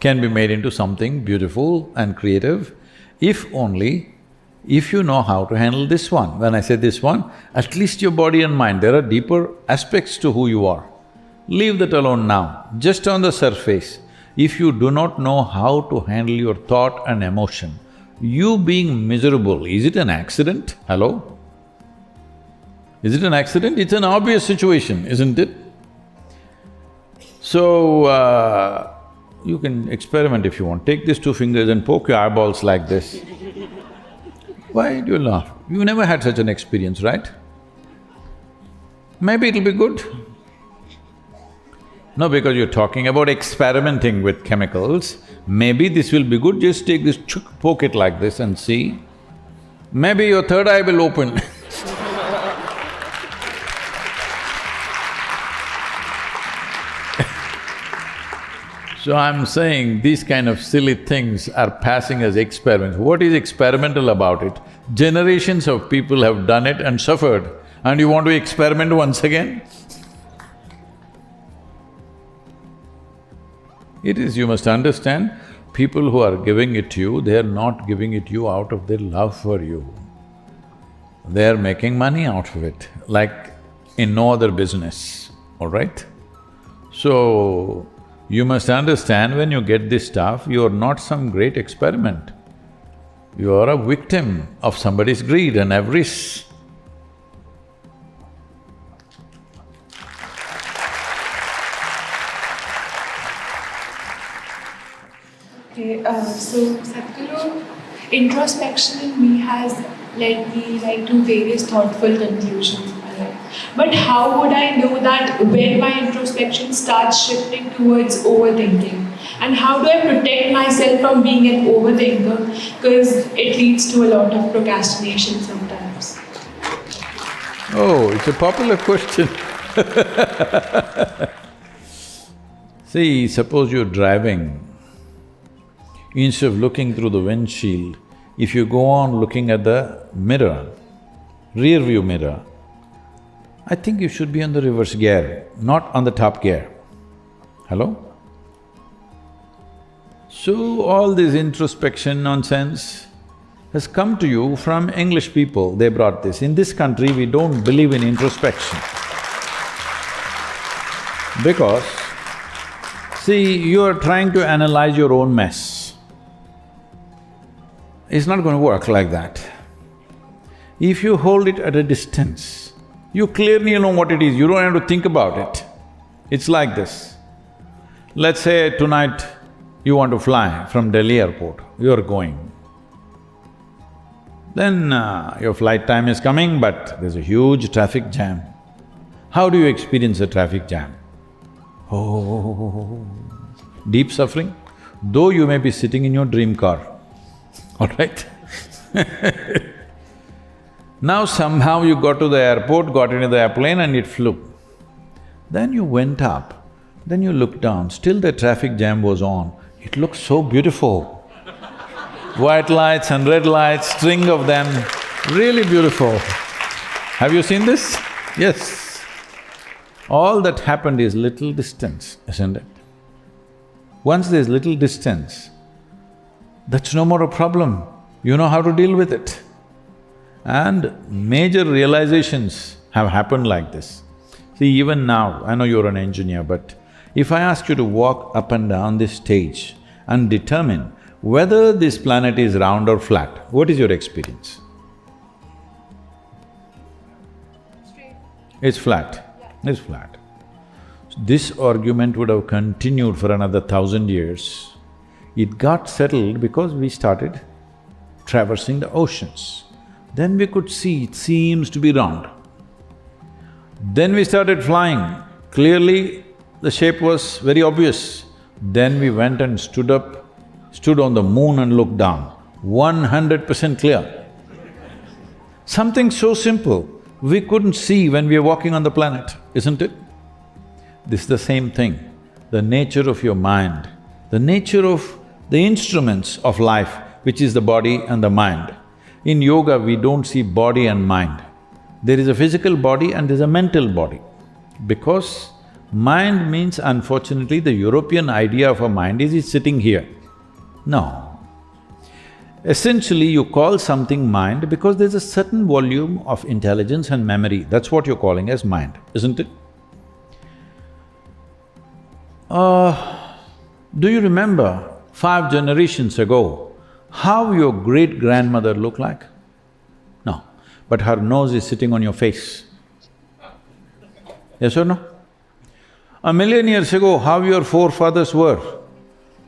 can be made into something beautiful and creative, if only if you know how to handle this one. When I say this one, at least your body and mind, there are deeper aspects to who you are. Leave that alone now. Just on the surface, if you do not know how to handle your thought and emotion, you being miserable, is it an accident? Hello? Is it an accident? It's an obvious situation, isn't it? So, you can experiment if you want. Take these two fingers and poke your eyeballs like this. Why do you laugh? You never had such an experience, right? Maybe it'll be good. No, because you're talking about experimenting with chemicals, maybe this will be good, just take this, poke it like this and see. Maybe your third eye will open So I'm saying these kind of silly things are passing as experiments. What is experimental about it? Generations of people have done it and suffered, and you want to experiment once again? It is, you must understand, people who are giving it to you, they are not giving it to you out of their love for you. They are making money out of it, like in no other business, all right? So, you must understand, when you get this stuff, you are not some great experiment. You are a victim of somebody's greed and avarice. Okay, so Sadhguru, introspection in me has led me to various thoughtful conclusions in my life. But how would I know that when my introspection starts shifting towards overthinking? And how do I protect myself from being an overthinker? Because it leads to a lot of procrastination sometimes. Oh, it's a popular question See, suppose you're driving, instead of looking through the windshield, if you go on looking at the mirror, rear view mirror, I think you should be on the reverse gear, not on the top gear. Hello? So all this introspection nonsense has come to you from English people, they brought this. In this country, we don't believe in introspection. Because, see, you are trying to analyze your own mess. It's not going to work like that. If you hold it at a distance, you clearly know what it is, you don't have to think about it. It's like this. Let's say tonight you want to fly from Delhi airport, you're going. Then your flight time is coming, but there's a huge traffic jam. How do you experience a traffic jam? Oh, deep suffering, though you may be sitting in your dream car, all right? Now somehow you got to the airport, got into the airplane and it flew. Then you went up, then you looked down, still the traffic jam was on. It looked so beautiful. White lights and red lights, string of them, really beautiful. Have you seen this? Yes. All that happened is little distance, isn't it? Once there's little distance, that's no more a problem. You know how to deal with it. And major realizations have happened like this. See, even now, I know you're an engineer, but if I ask you to walk up and down this stage and determine whether this planet is round or flat, what is your experience? Straight. It's flat. It's flat. This argument would have continued for another 1,000 years. It got settled because we started traversing the oceans. Then we could see it seems to be round. Then we started flying. Clearly, the shape was very obvious. Then we went and stood on the moon and looked down. 100% clear. Something so simple, we couldn't see when we are walking on the planet, isn't it? This is the same thing. The nature of your mind, the nature of the instruments of life, which is the body and the mind. In yoga, we don't see body and mind. There is a physical body and there's a mental body. Because mind means, unfortunately, the European idea of a mind is it's sitting here. No. Essentially, you call something mind because there's a certain volume of intelligence and memory, that's what you're calling as mind, isn't it? Do you remember 5 generations ago, how your great-grandmother looked like? No, but her nose is sitting on your face. Yes or no? 1,000,000 years ago, how your forefathers were,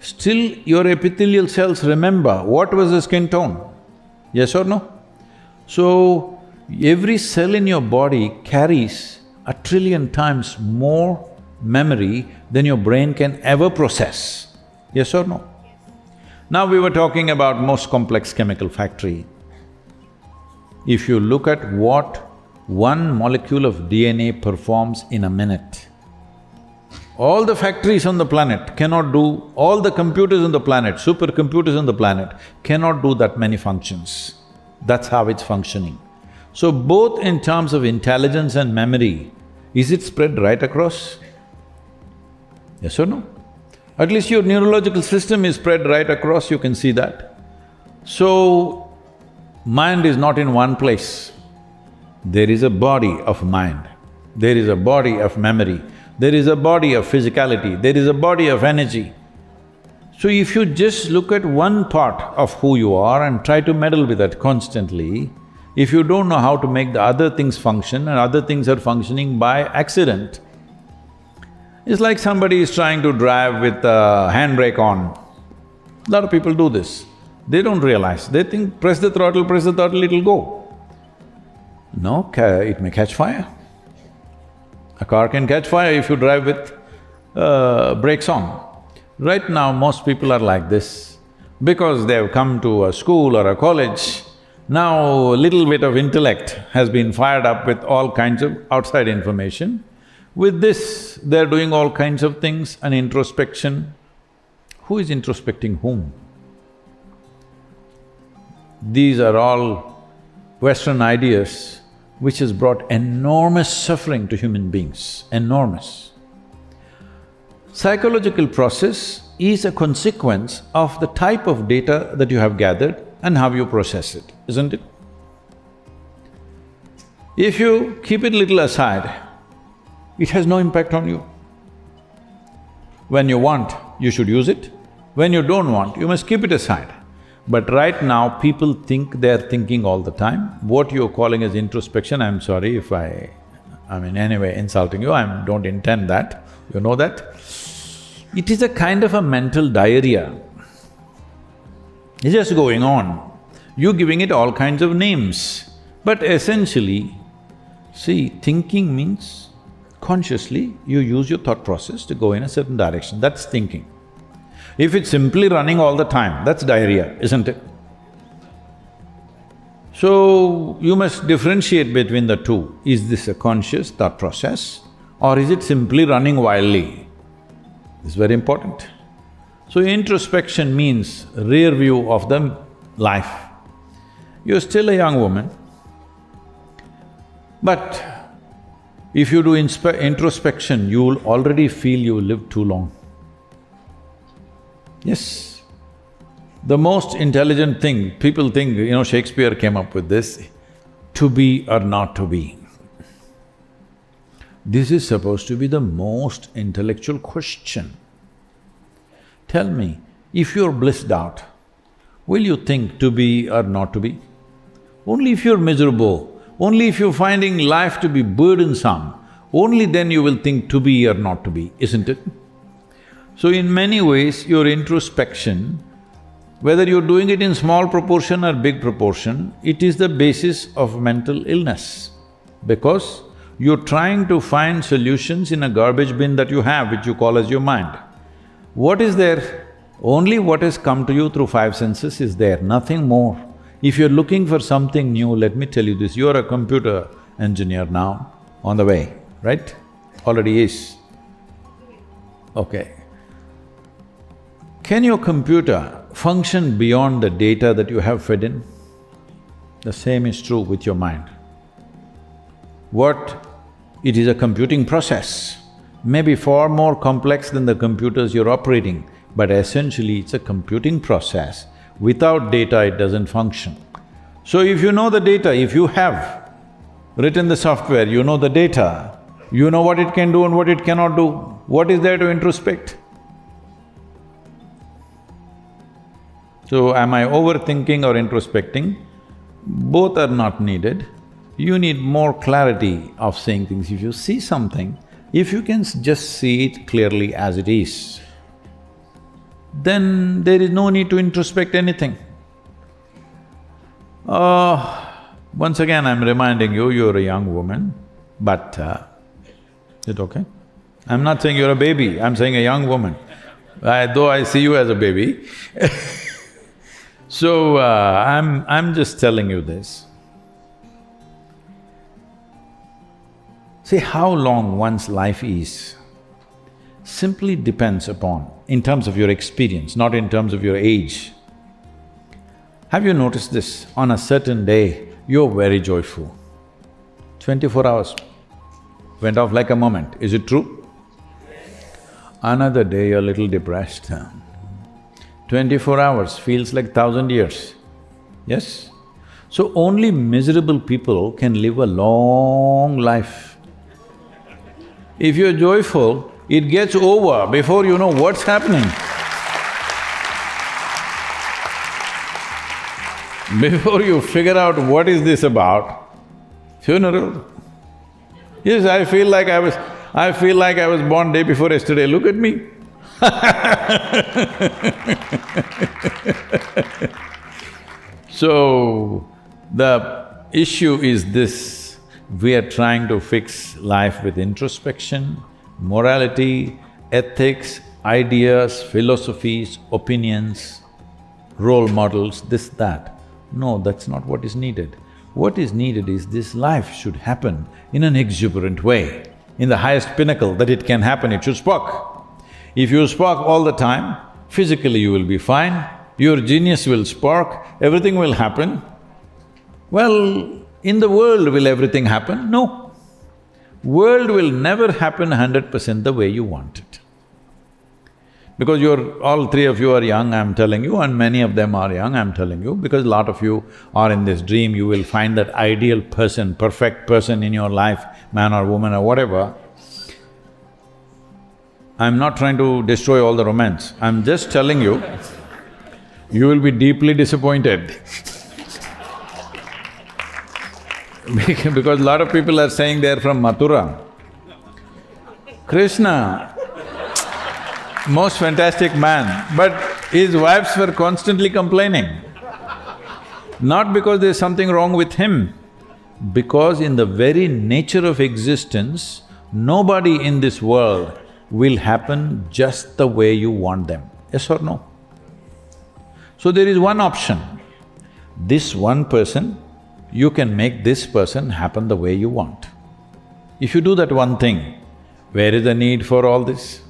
still your epithelial cells remember what was the skin tone. Yes or no? So, every cell in your body carries 1,000,000,000,000 times more memory than your brain can ever process. Yes or no? Now we were talking about most complex chemical factory. If you look at what one molecule of DNA performs in a minute, all the factories on the planet cannot do, all the computers on the planet, supercomputers on the planet cannot do that many functions. That's how it's functioning. So both in terms of intelligence and memory, is it spread right across? Yes or no? At least your neurological system is spread right across, you can see that. So, mind is not in one place. There is a body of mind, there is a body of memory, there is a body of physicality, there is a body of energy. So if you just look at one part of who you are and try to meddle with that constantly, if you don't know how to make the other things function and other things are functioning by accident, it's like somebody is trying to drive with a handbrake on. A lot of people do this. They don't realize, they think press the throttle, it'll go. No, it may catch fire. A car can catch fire if you drive with brakes on. Right now, most people are like this because they've come to a school or a college. Now, a little bit of intellect has been fired up with all kinds of outside information. With this, they're doing all kinds of things and introspection. Who is introspecting whom? These are all Western ideas. which has brought enormous suffering to human beings, enormous. Psychological process is a consequence of the type of data that you have gathered and how you process it, isn't it? If you keep it little aside, it has no impact on you. When you want, you should use it. When you don't want, you must keep it aside. But right now, people think they're thinking all the time. What you're calling as introspection, I'm sorry if anyway, insulting you, I don't intend that, you know that. It is a kind of a mental diarrhea. It's just going on. You're giving it all kinds of names. But essentially, see, thinking means consciously you use your thought process to go in a certain direction, that's thinking. If it's simply running all the time, that's diarrhea, isn't it? So, you must differentiate between the two. Is this a conscious thought process or is it simply running wildly? It's very important. So, introspection means rear view of the life. You're still a young woman, but if you do introspection, you'll already feel you lived too long. Yes. The most intelligent thing, people think, Shakespeare came up with this, to be or not to be. This is supposed to be the most intellectual question. Tell me, if you're blissed out, will you think to be or not to be? Only if you're miserable, only if you're finding life to be burdensome, only then you will think to be or not to be, isn't it? So in many ways, your introspection, whether you're doing it in small proportion or big proportion, it is the basis of mental illness, because you're trying to find solutions in a garbage bin that you have, which you call as your mind. What is there? Only what has come to you through five senses is there, nothing more. If you're looking for something new, let me tell you this, you're a computer engineer now, on the way, right? Already is. Okay. Can your computer function beyond the data that you have fed in? The same is true with your mind. It is a computing process, maybe far more complex than the computers you're operating, but essentially it's a computing process. Without data, it doesn't function. So if you know the data, if you have written the software, you know the data, you know what it can do and what it cannot do, what is there to introspect? So, am I overthinking or introspecting? Both are not needed. You need more clarity of saying things. If you see something, if you can just see it clearly as it is, then there is no need to introspect anything. Once again, I'm reminding you, you're a young woman, but is it okay? I'm not saying you're a baby, I'm saying a young woman, though I see you as a baby So, I'm just telling you this. See, how long one's life is simply depends upon, in terms of your experience, not in terms of your age. Have you noticed this? On a certain day, you're very joyful. 24 hours went off like a moment, is it true? Another day, you're a little depressed. 24 hours feels like 1,000 years, yes? So only miserable people can live a long life. If you're joyful, it gets over before you know what's happening. Before you figure out what is this about, funeral. Yes, I feel like I was born day before yesterday, look at me. So, the issue is this, we are trying to fix life with introspection, morality, ethics, ideas, philosophies, opinions, role models, this, that. No, that's not what is needed. What is needed is this life should happen in an exuberant way, in the highest pinnacle that it can happen, it should spark. If you spark all the time, physically you will be fine, your genius will spark, everything will happen. Well, In the world, will everything happen? No. World will never happen 100% the way you want it. Because all three of you are young, I'm telling you, and many of them are young, I'm telling you, because a lot of you are in this dream, you will find that ideal person, perfect person in your life, man or woman or whatever. I'm not trying to destroy all the romance, I'm just telling you, you will be deeply disappointed. Because a lot of people are saying they're from Mathura. Krishna, most fantastic man, but his wives were constantly complaining. Not because there's something wrong with him, because in the very nature of existence, nobody in this world will happen just the way you want them, yes or no? So there is one option, this one person, you can make this person happen the way you want. If you do that one thing, where is the need for all this?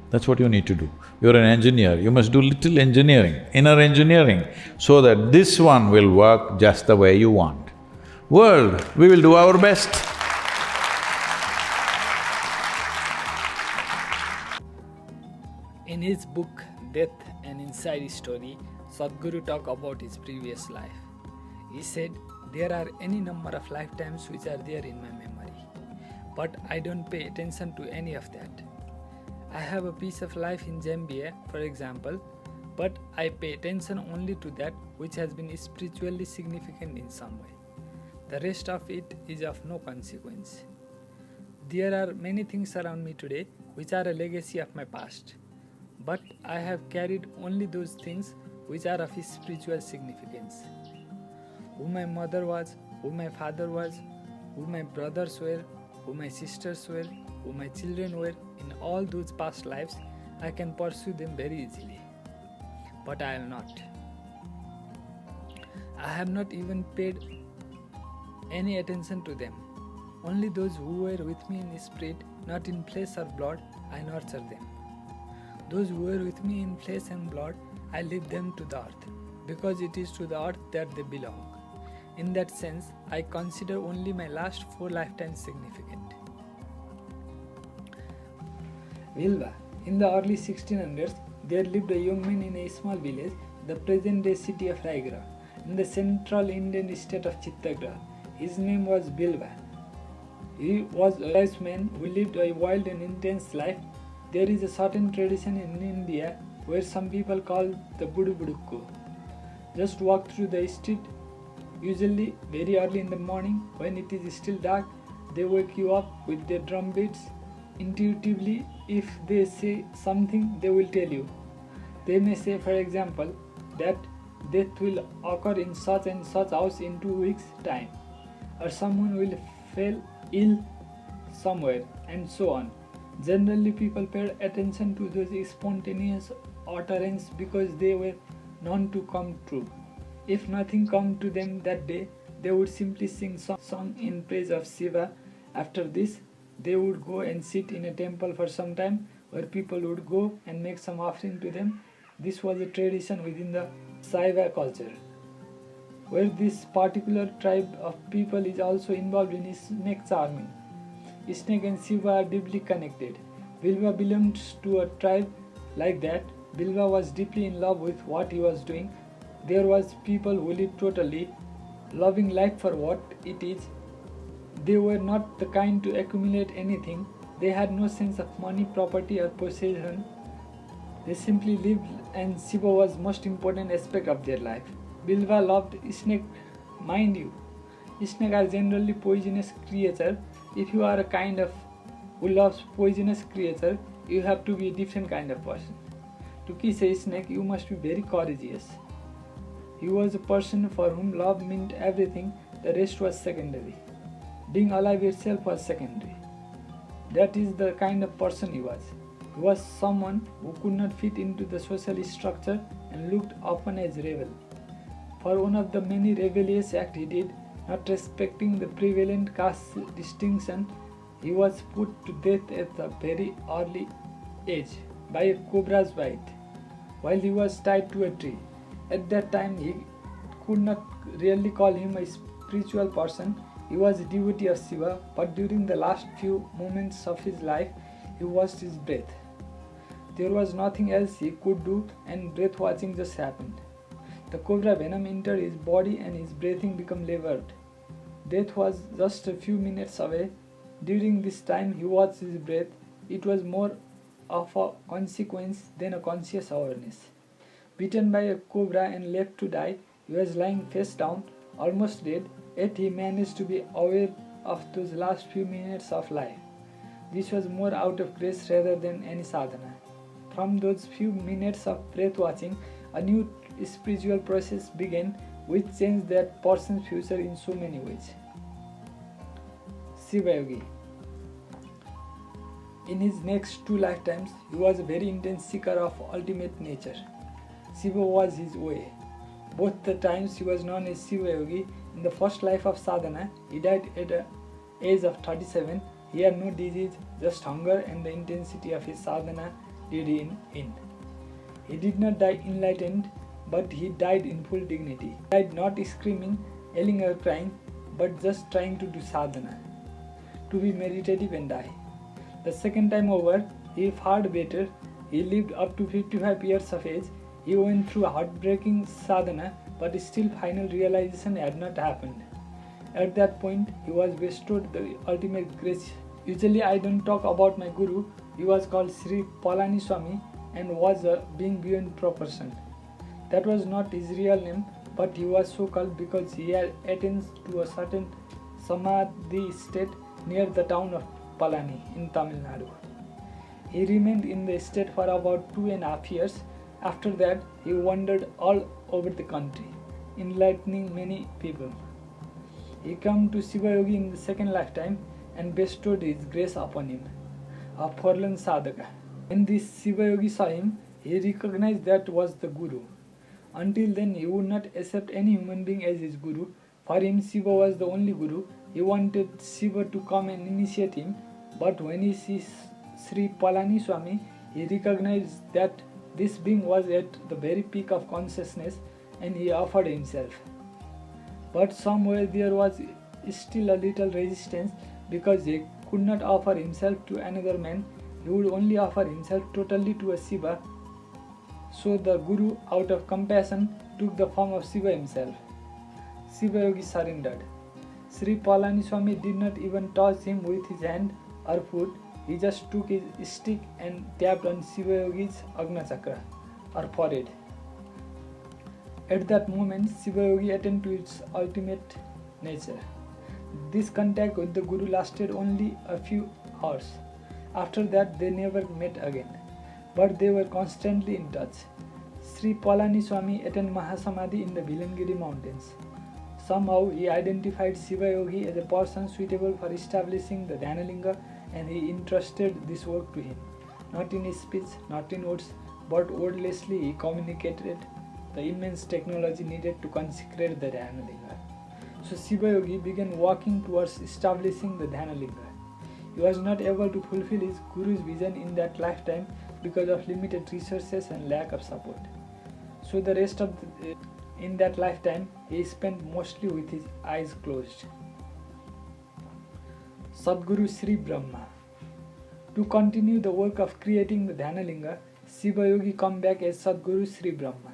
That's what you need to do. You're an engineer, you must do little engineering, inner engineering, so that this one will work just the way you want. World, we will do our best. In his book, Death and Inside His Story, Sadhguru talked about his previous life. He said, there are any number of lifetimes which are there in my memory, but I don't pay attention to any of that. I have a piece of life in Zambia, for example, but I pay attention only to that which has been spiritually significant in some way. The rest of it is of no consequence. There are many things around me today which are a legacy of my past, but I have carried only those things which are of spiritual significance. Who my mother was, who my father was, who my brothers were, who my sisters were, who my children were, in all those past lives, I can pursue them very easily. But I will not. I have not even paid any attention to them. Only those who were with me in spirit, not in flesh or blood, I nurture them. Those who were with me in flesh and blood, I lead them to the earth, because it is to the earth that they belong. In that sense, I consider only my last 4 lifetimes significant. Vilva. In the early 1600s, there lived a young man in a small village, the present-day city of Raigara, in the central Indian state of Chittagong. His name was Bilva. He was a wise man who lived a wild and intense life. There is a certain tradition in India where some people call the Budu Budukku. Just walk through the street, usually very early in the morning when it is still dark. They wake you up with their drum beats. Intuitively, if they say something, they will tell you. They may say, for example, that death will occur in such and such house in 2 weeks' time, or someone will fall ill somewhere, and so on. Generally, people paid attention to those spontaneous utterances because they were known to come true. If nothing came to them that day, they would simply sing some song in praise of Shiva. After this, they would go and sit in a temple for some time, where people would go and make some offering to them. This was a tradition within the Saiva culture, where this particular tribe of people is also involved in snake charming. Snake and Shiva are deeply connected. Bilva belonged to a tribe like that. Bilva was deeply in love with what he was doing. There was people who lived totally, loving life for what it is. They were not the kind to accumulate anything. They had no sense of money, property or possession. They simply lived, and Shiva was most important aspect of their life. Bilva loved snake. Mind you, snakes are generally poisonous creatures. If you are a kind of who loves poisonous creature, you have to be a different kind of person. To kiss a snake, you must be very courageous. He was a person for whom love meant everything, the rest was secondary. Being alive itself was secondary. That is the kind of person he was. He was someone who could not fit into the social structure and looked upon as rebel. For one of the many rebellious acts he did, not respecting the prevalent caste distinction, he was put to death at a very early age by a cobra's bite while he was tied to a tree. At that time, he could not really call him a spiritual person. He was a devotee of Shiva, but during the last few moments of his life, he watched his breath. There was nothing else he could do, and breath watching just happened. The cobra venom entered his body and his breathing became labored. Death was just a few minutes away. During this time, he watched his breath. It was more of a consequence than a conscious awareness. Bitten by a cobra and left to die, he was lying face down, almost dead, yet he managed to be aware of those last few minutes of life. This was more out of grace rather than any sadhana. From those few minutes of breath watching, a new spiritual process began, which changed that person's future in so many ways. Shiva Yogi. In his next 2 lifetimes, he was a very intense seeker of ultimate nature. Shiva was his way. Both the times he was known as Shiva Yogi. In the first life of sadhana, he died at the age of 37. He had no disease, just hunger, and the intensity of his sadhana did him in. He did not die enlightened, but he died in full dignity. He died not screaming, yelling or crying, but just trying to do sadhana, to be meditative and die. The second time over, he fared better. He lived up to 55 years of age. He went through heartbreaking sadhana, but still final realization had not happened. At that point, he was bestowed the ultimate grace. Usually I don't talk about my guru. He was called Sri Palani Swami and was a being beyond proportion. That was not his real name, but he was so called because he had attained to a certain samadhi state near the town of Palani in Tamil Nadu. He remained in the state for about 2.5 years. After that, he wandered all over the country, enlightening many people. He came to Shiva Yogi in the second lifetime and bestowed his grace upon him, a forlorn sadhaka. When this Shiva Yogi saw him, he recognized that was the Guru. Until then, he would not accept any human being as his Guru. For him, Shiva was the only Guru. He wanted Shiva to come and initiate him, but when he sees Sri Palani Swami, he recognized that this being was at the very peak of consciousness and he offered himself. But somewhere there was still a little resistance because he could not offer himself to another man. He would only offer himself totally to a Shiva. So the Guru, out of compassion, took the form of Shiva himself. Shiva Yogi surrendered. Sri Palani Swami did not even touch him with his hand or foot. He just took his stick and tapped on Shiva Yogi's Agna Chakra or forehead. At that moment, Shiva Yogi attained to its ultimate nature. This contact with the Guru lasted only a few hours. After that, they never met again, but they were constantly in touch. Sri Palani Swami attained Mahasamadhi in the Vilangiri mountains. Somehow, he identified Shiva Yogi as a person suitable for establishing the Dhanalinga, and he entrusted this work to him. Not in his speech, not in words, but wordlessly he communicated the immense technology needed to consecrate the Dhanalinga. So Shiva Yogi began walking towards establishing the Dhanalinga. He was not able to fulfill his Guru's vision in that lifetime because of limited resources and lack of support. So the rest of in that lifetime, he spent mostly with his eyes closed. Sadguru Sri Brahma. To continue the work of creating the Dhanalinga, Shiva Yogi came back as Sadguru Sri Brahma.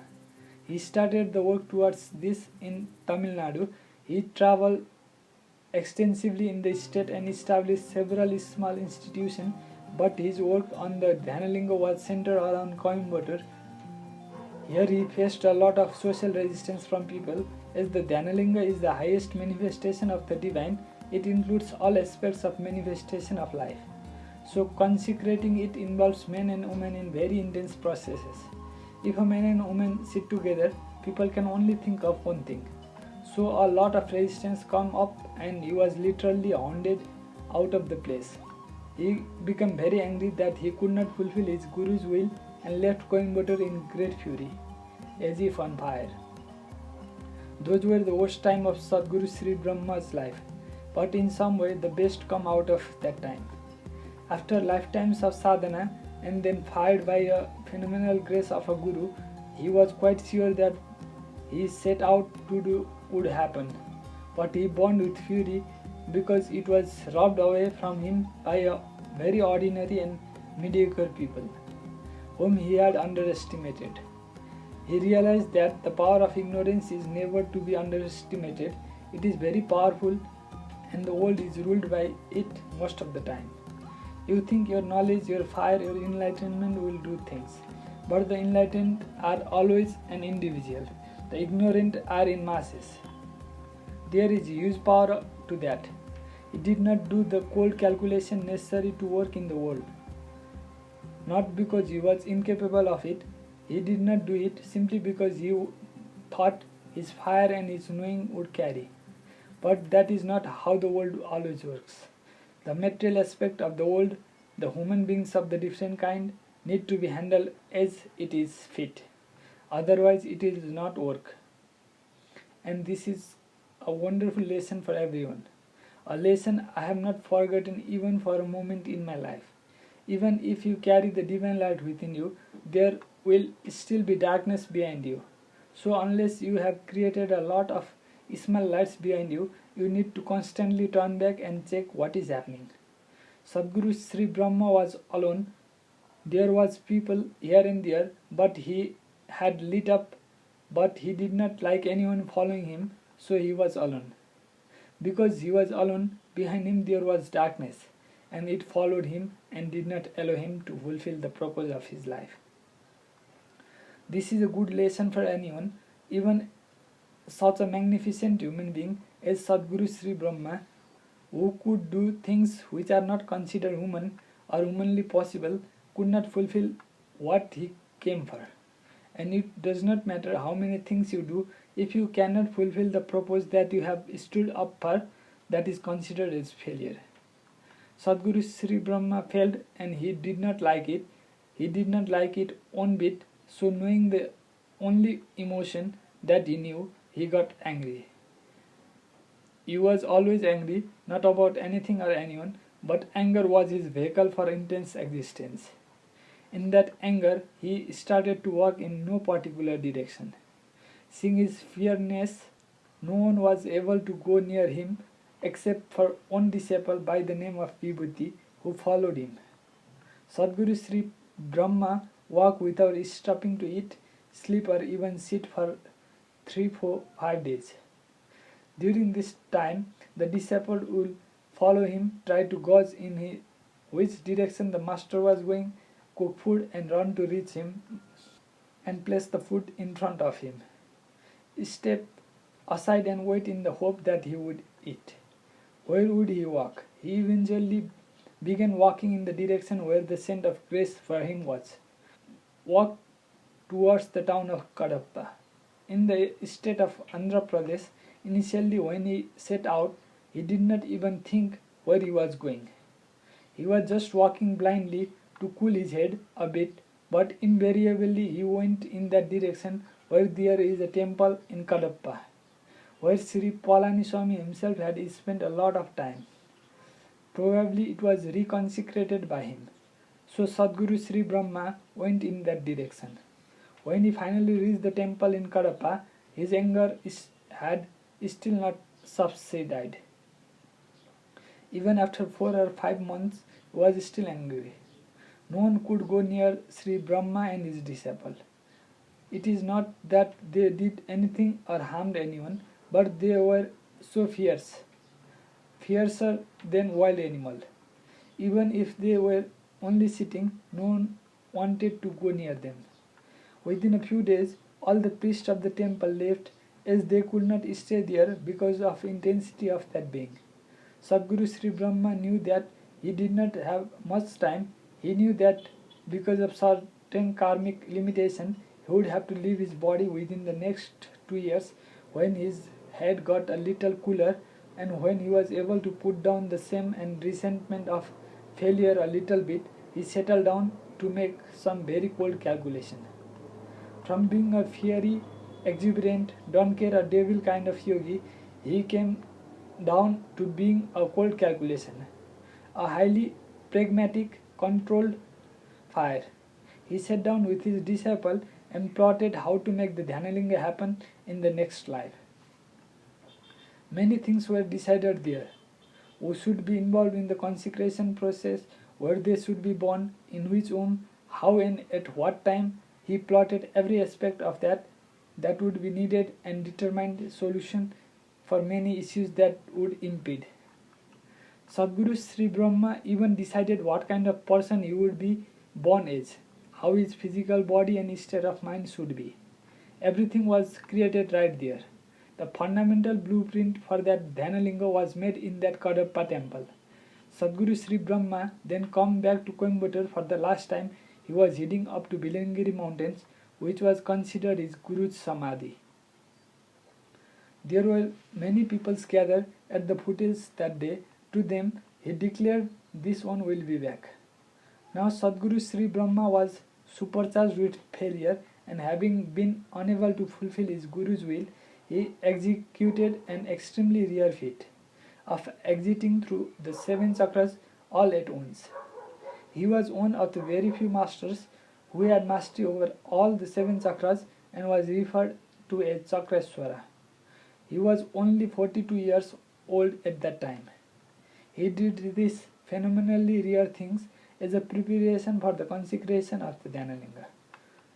He started the work towards this in Tamil Nadu. He traveled extensively in the state and established several small institutions, but his work on the Dhanalinga was centered around Coimbatore. Here he faced a lot of social resistance from people, as the Dhanalinga is the highest manifestation of the divine. It includes all aspects of manifestation of life. So consecrating it involves men and women in very intense processes. If a man and woman sit together, people can only think of one thing. So a lot of resistance come up and he was literally hounded out of the place. He became very angry that he could not fulfill his Guru's will and left Coimbatore in great fury, as if on fire. Those were the worst time of Sadguru Sri Brahma's life, but in some way the best come out of that time. After lifetimes of sadhana and then fired by a phenomenal grace of a Guru, he was quite sure that he set out to do would happen. but he burned with fury because it was robbed away from him by a very ordinary and mediocre people whom he had underestimated. He realized that the power of ignorance is never to be underestimated. It is very powerful and the world is ruled by it most of the time. You think your knowledge, your fire, your enlightenment will do things, but the enlightened are always an individual. The ignorant are in masses. There is huge power to that. He did not do the cold calculation necessary to work in the world. Not because he was incapable of it, he did not do it simply because he thought his fire and his knowing would carry. But that is not how the world always works. The material aspect of the world, the human beings of the different kind, need to be handled as it is fit. Otherwise, it will not work. And this is a wonderful lesson for everyone. A lesson I have not forgotten even for a moment in my life. Even if you carry the divine light within you, there will still be darkness behind you. So unless you have created a lot of small lights behind you, you need to constantly turn back and check what is happening. Sadguru Sri Brahma was alone. There was people here and there, but he had lit up, but he did not like anyone following him, so he was alone. Because he was alone, behind him there was darkness, and it followed him and did not allow him to fulfill the purpose of his life. This is a good lesson for anyone, even such a magnificent human being as Sadguru Sri Brahma, who could do things which are not considered human or humanly possible, could not fulfill what he came for. And it does not matter how many things you do, if you cannot fulfill the purpose that you have stood up for, that is considered as failure. Sadguru Sri Brahma failed and he did not like it. He did not like it one bit, so knowing the only emotion that he knew, he got angry. He was always angry, not about anything or anyone, but anger was his vehicle for intense existence. In that anger, he started to walk in no particular direction. Seeing his fearness, no one was able to go near him except for one disciple by the name of Vibhuti who followed him. Sadguru Sri Brahma walked without stopping to eat, sleep or even sit for 3, 4, 5 days. During this time, the disciple would follow him, try to gauge in which direction the master was going, cook food and run to reach him and place the food in front of him. Step aside and wait in the hope that he would eat. Where would he walk? He eventually began walking in the direction where the scent of grace for him was. Walked towards the town of Kadapa. In the state of Andhra Pradesh, initially when he set out, he did not even think where he was going. He was just walking blindly to cool his head a bit, but invariably he went in that direction where there is a temple in Kadapa, where Sri Palaniswami himself had spent a lot of time. Probably it was reconsecrated by him. So Sadguru Sri Brahma went in that direction. When he finally reached the temple in Kadapa, his anger had still not subsided. Even after 4 or 5 months, he was still angry. No one could go near Sri Brahma and his disciple. It is not that they did anything or harmed anyone, but they were so fierce, fiercer than wild animal. Even if they were only sitting, no one wanted to go near them. Within a few days, all the priests of the temple left, as they could not stay there because of intensity of that being. Sadguru Sri Brahma knew that he did not have much time. He knew that because of certain karmic limitation, he would have to leave his body within the next 2 years. When his head got a little cooler and when he was able to put down the shame and resentment of failure a little bit, he settled down to make some very cold calculation. From being a fiery, exuberant, don't care a devil kind of yogi, he came down to being a cold calculation, a highly pragmatic, controlled fire. He sat down with his disciple and plotted how to make the Dhanalinga happen in the next life. Many things were decided there. Who should be involved in the consecration process, where they should be born, in which womb, how and at what time. He plotted every aspect of that would be needed and determined solution for many issues that would impede. Sadguru Sri Brahma even decided what kind of person he would be born as, how his physical body and state of mind should be. Everything was created right there. The fundamental blueprint for that Dhyanalinga was made in that Kadapa temple. Sadguru Sri Brahma then come back to Coimbatore for the last time. He was heading up to Bilangiri mountains, which was considered his Guru's Samadhi. There were many people gathered at the foothills that day. To them, he declared, "This one will be back." Now Sadguru Sri Brahma was supercharged with failure, and having been unable to fulfill his Guru's will, he executed an extremely rare feat of exiting through the 7 chakras all at once. He was one of the very few masters who had mastery over all the 7 chakras and was referred to as Chakraswara. He was only 42 years old at that time. He did these phenomenally rare things as a preparation for the consecration of the Dhyanalinga.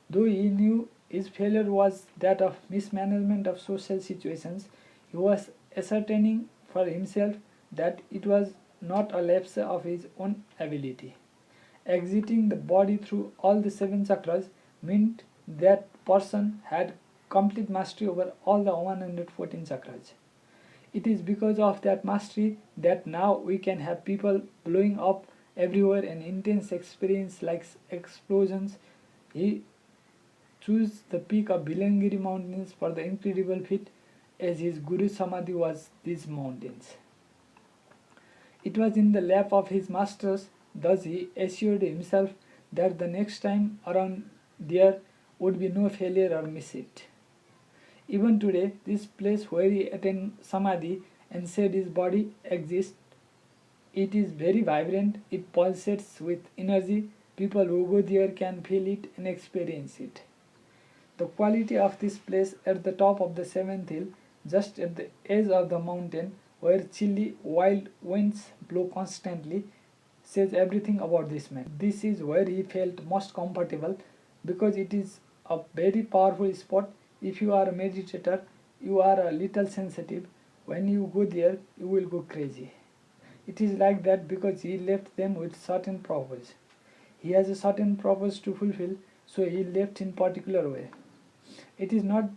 Though he knew his failure was that of mismanagement of social situations, he was ascertaining for himself that it was not a lapse of his own ability. Exiting the body through all the 7 chakras meant that person had complete mastery over all the 114 chakras. It is because of that mastery that now we can have people blowing up everywhere and intense experience like explosions. He chose the peak of Bilangiri mountains for the incredible feat, as his Guru Samadhi was these mountains. It was in the lap of his masters, thus he assured himself that the next time around there would be no failure or mishap. Even today, this place where he attained Samadhi and said his body exists, it is very vibrant, it pulsates with energy. People who go there can feel it and experience it. The quality of this place at the top of the 7th hill, just at the edge of the mountain, where chilly, wild winds blow constantly, says everything about this man. This is where he felt most comfortable because it is a very powerful spot. If you are a meditator, you are a little sensitive. When you go there, you will go crazy. It is like that because he left them with certain purpose. He has a certain purpose to fulfill, so he left in particular way. It is not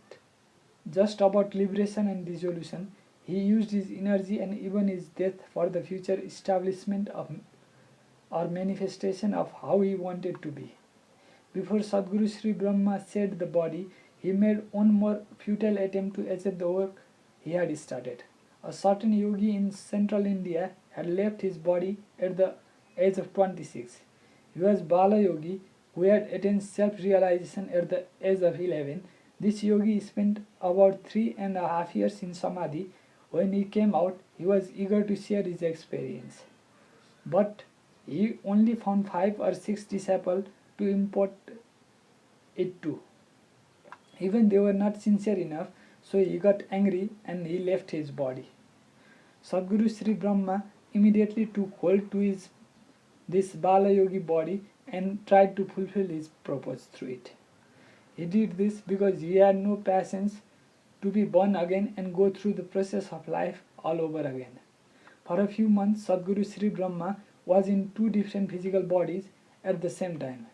just about liberation and dissolution. He used his energy and even his death for the future establishment of or manifestation of how he wanted to be. Before Sadguru Sri Brahma shed the body, he made one more futile attempt to achieve the work he had started. A certain yogi in central India had left his body at the age of 26. He was Bala Yogi who had attained self-realization at the age of 11. This yogi spent about 3.5 years in Samadhi. When he came out, he was eager to share his experience. But he only found 5 or 6 disciples to impart it to. Even they were not sincere enough, so he got angry and he left his body. Sadguru Sri Brahma immediately took hold to this Bala Yogi body and tried to fulfill his purpose through it. He did this because he had no patience to be born again and go through the process of life all over again. For a few months, Sadguru Sri Brahma was in 2 different physical bodies at the same time.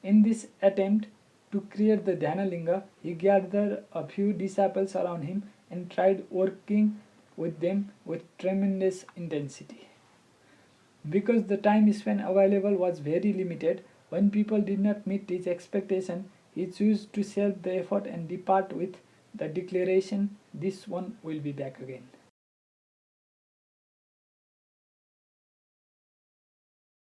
In this attempt to create the Dhyanalinga, he gathered a few disciples around him and tried working with them with tremendous intensity. Because the time spent available was very limited, when people did not meet his expectation, he chose to shelve the effort and depart with the declaration, "This one will be back again."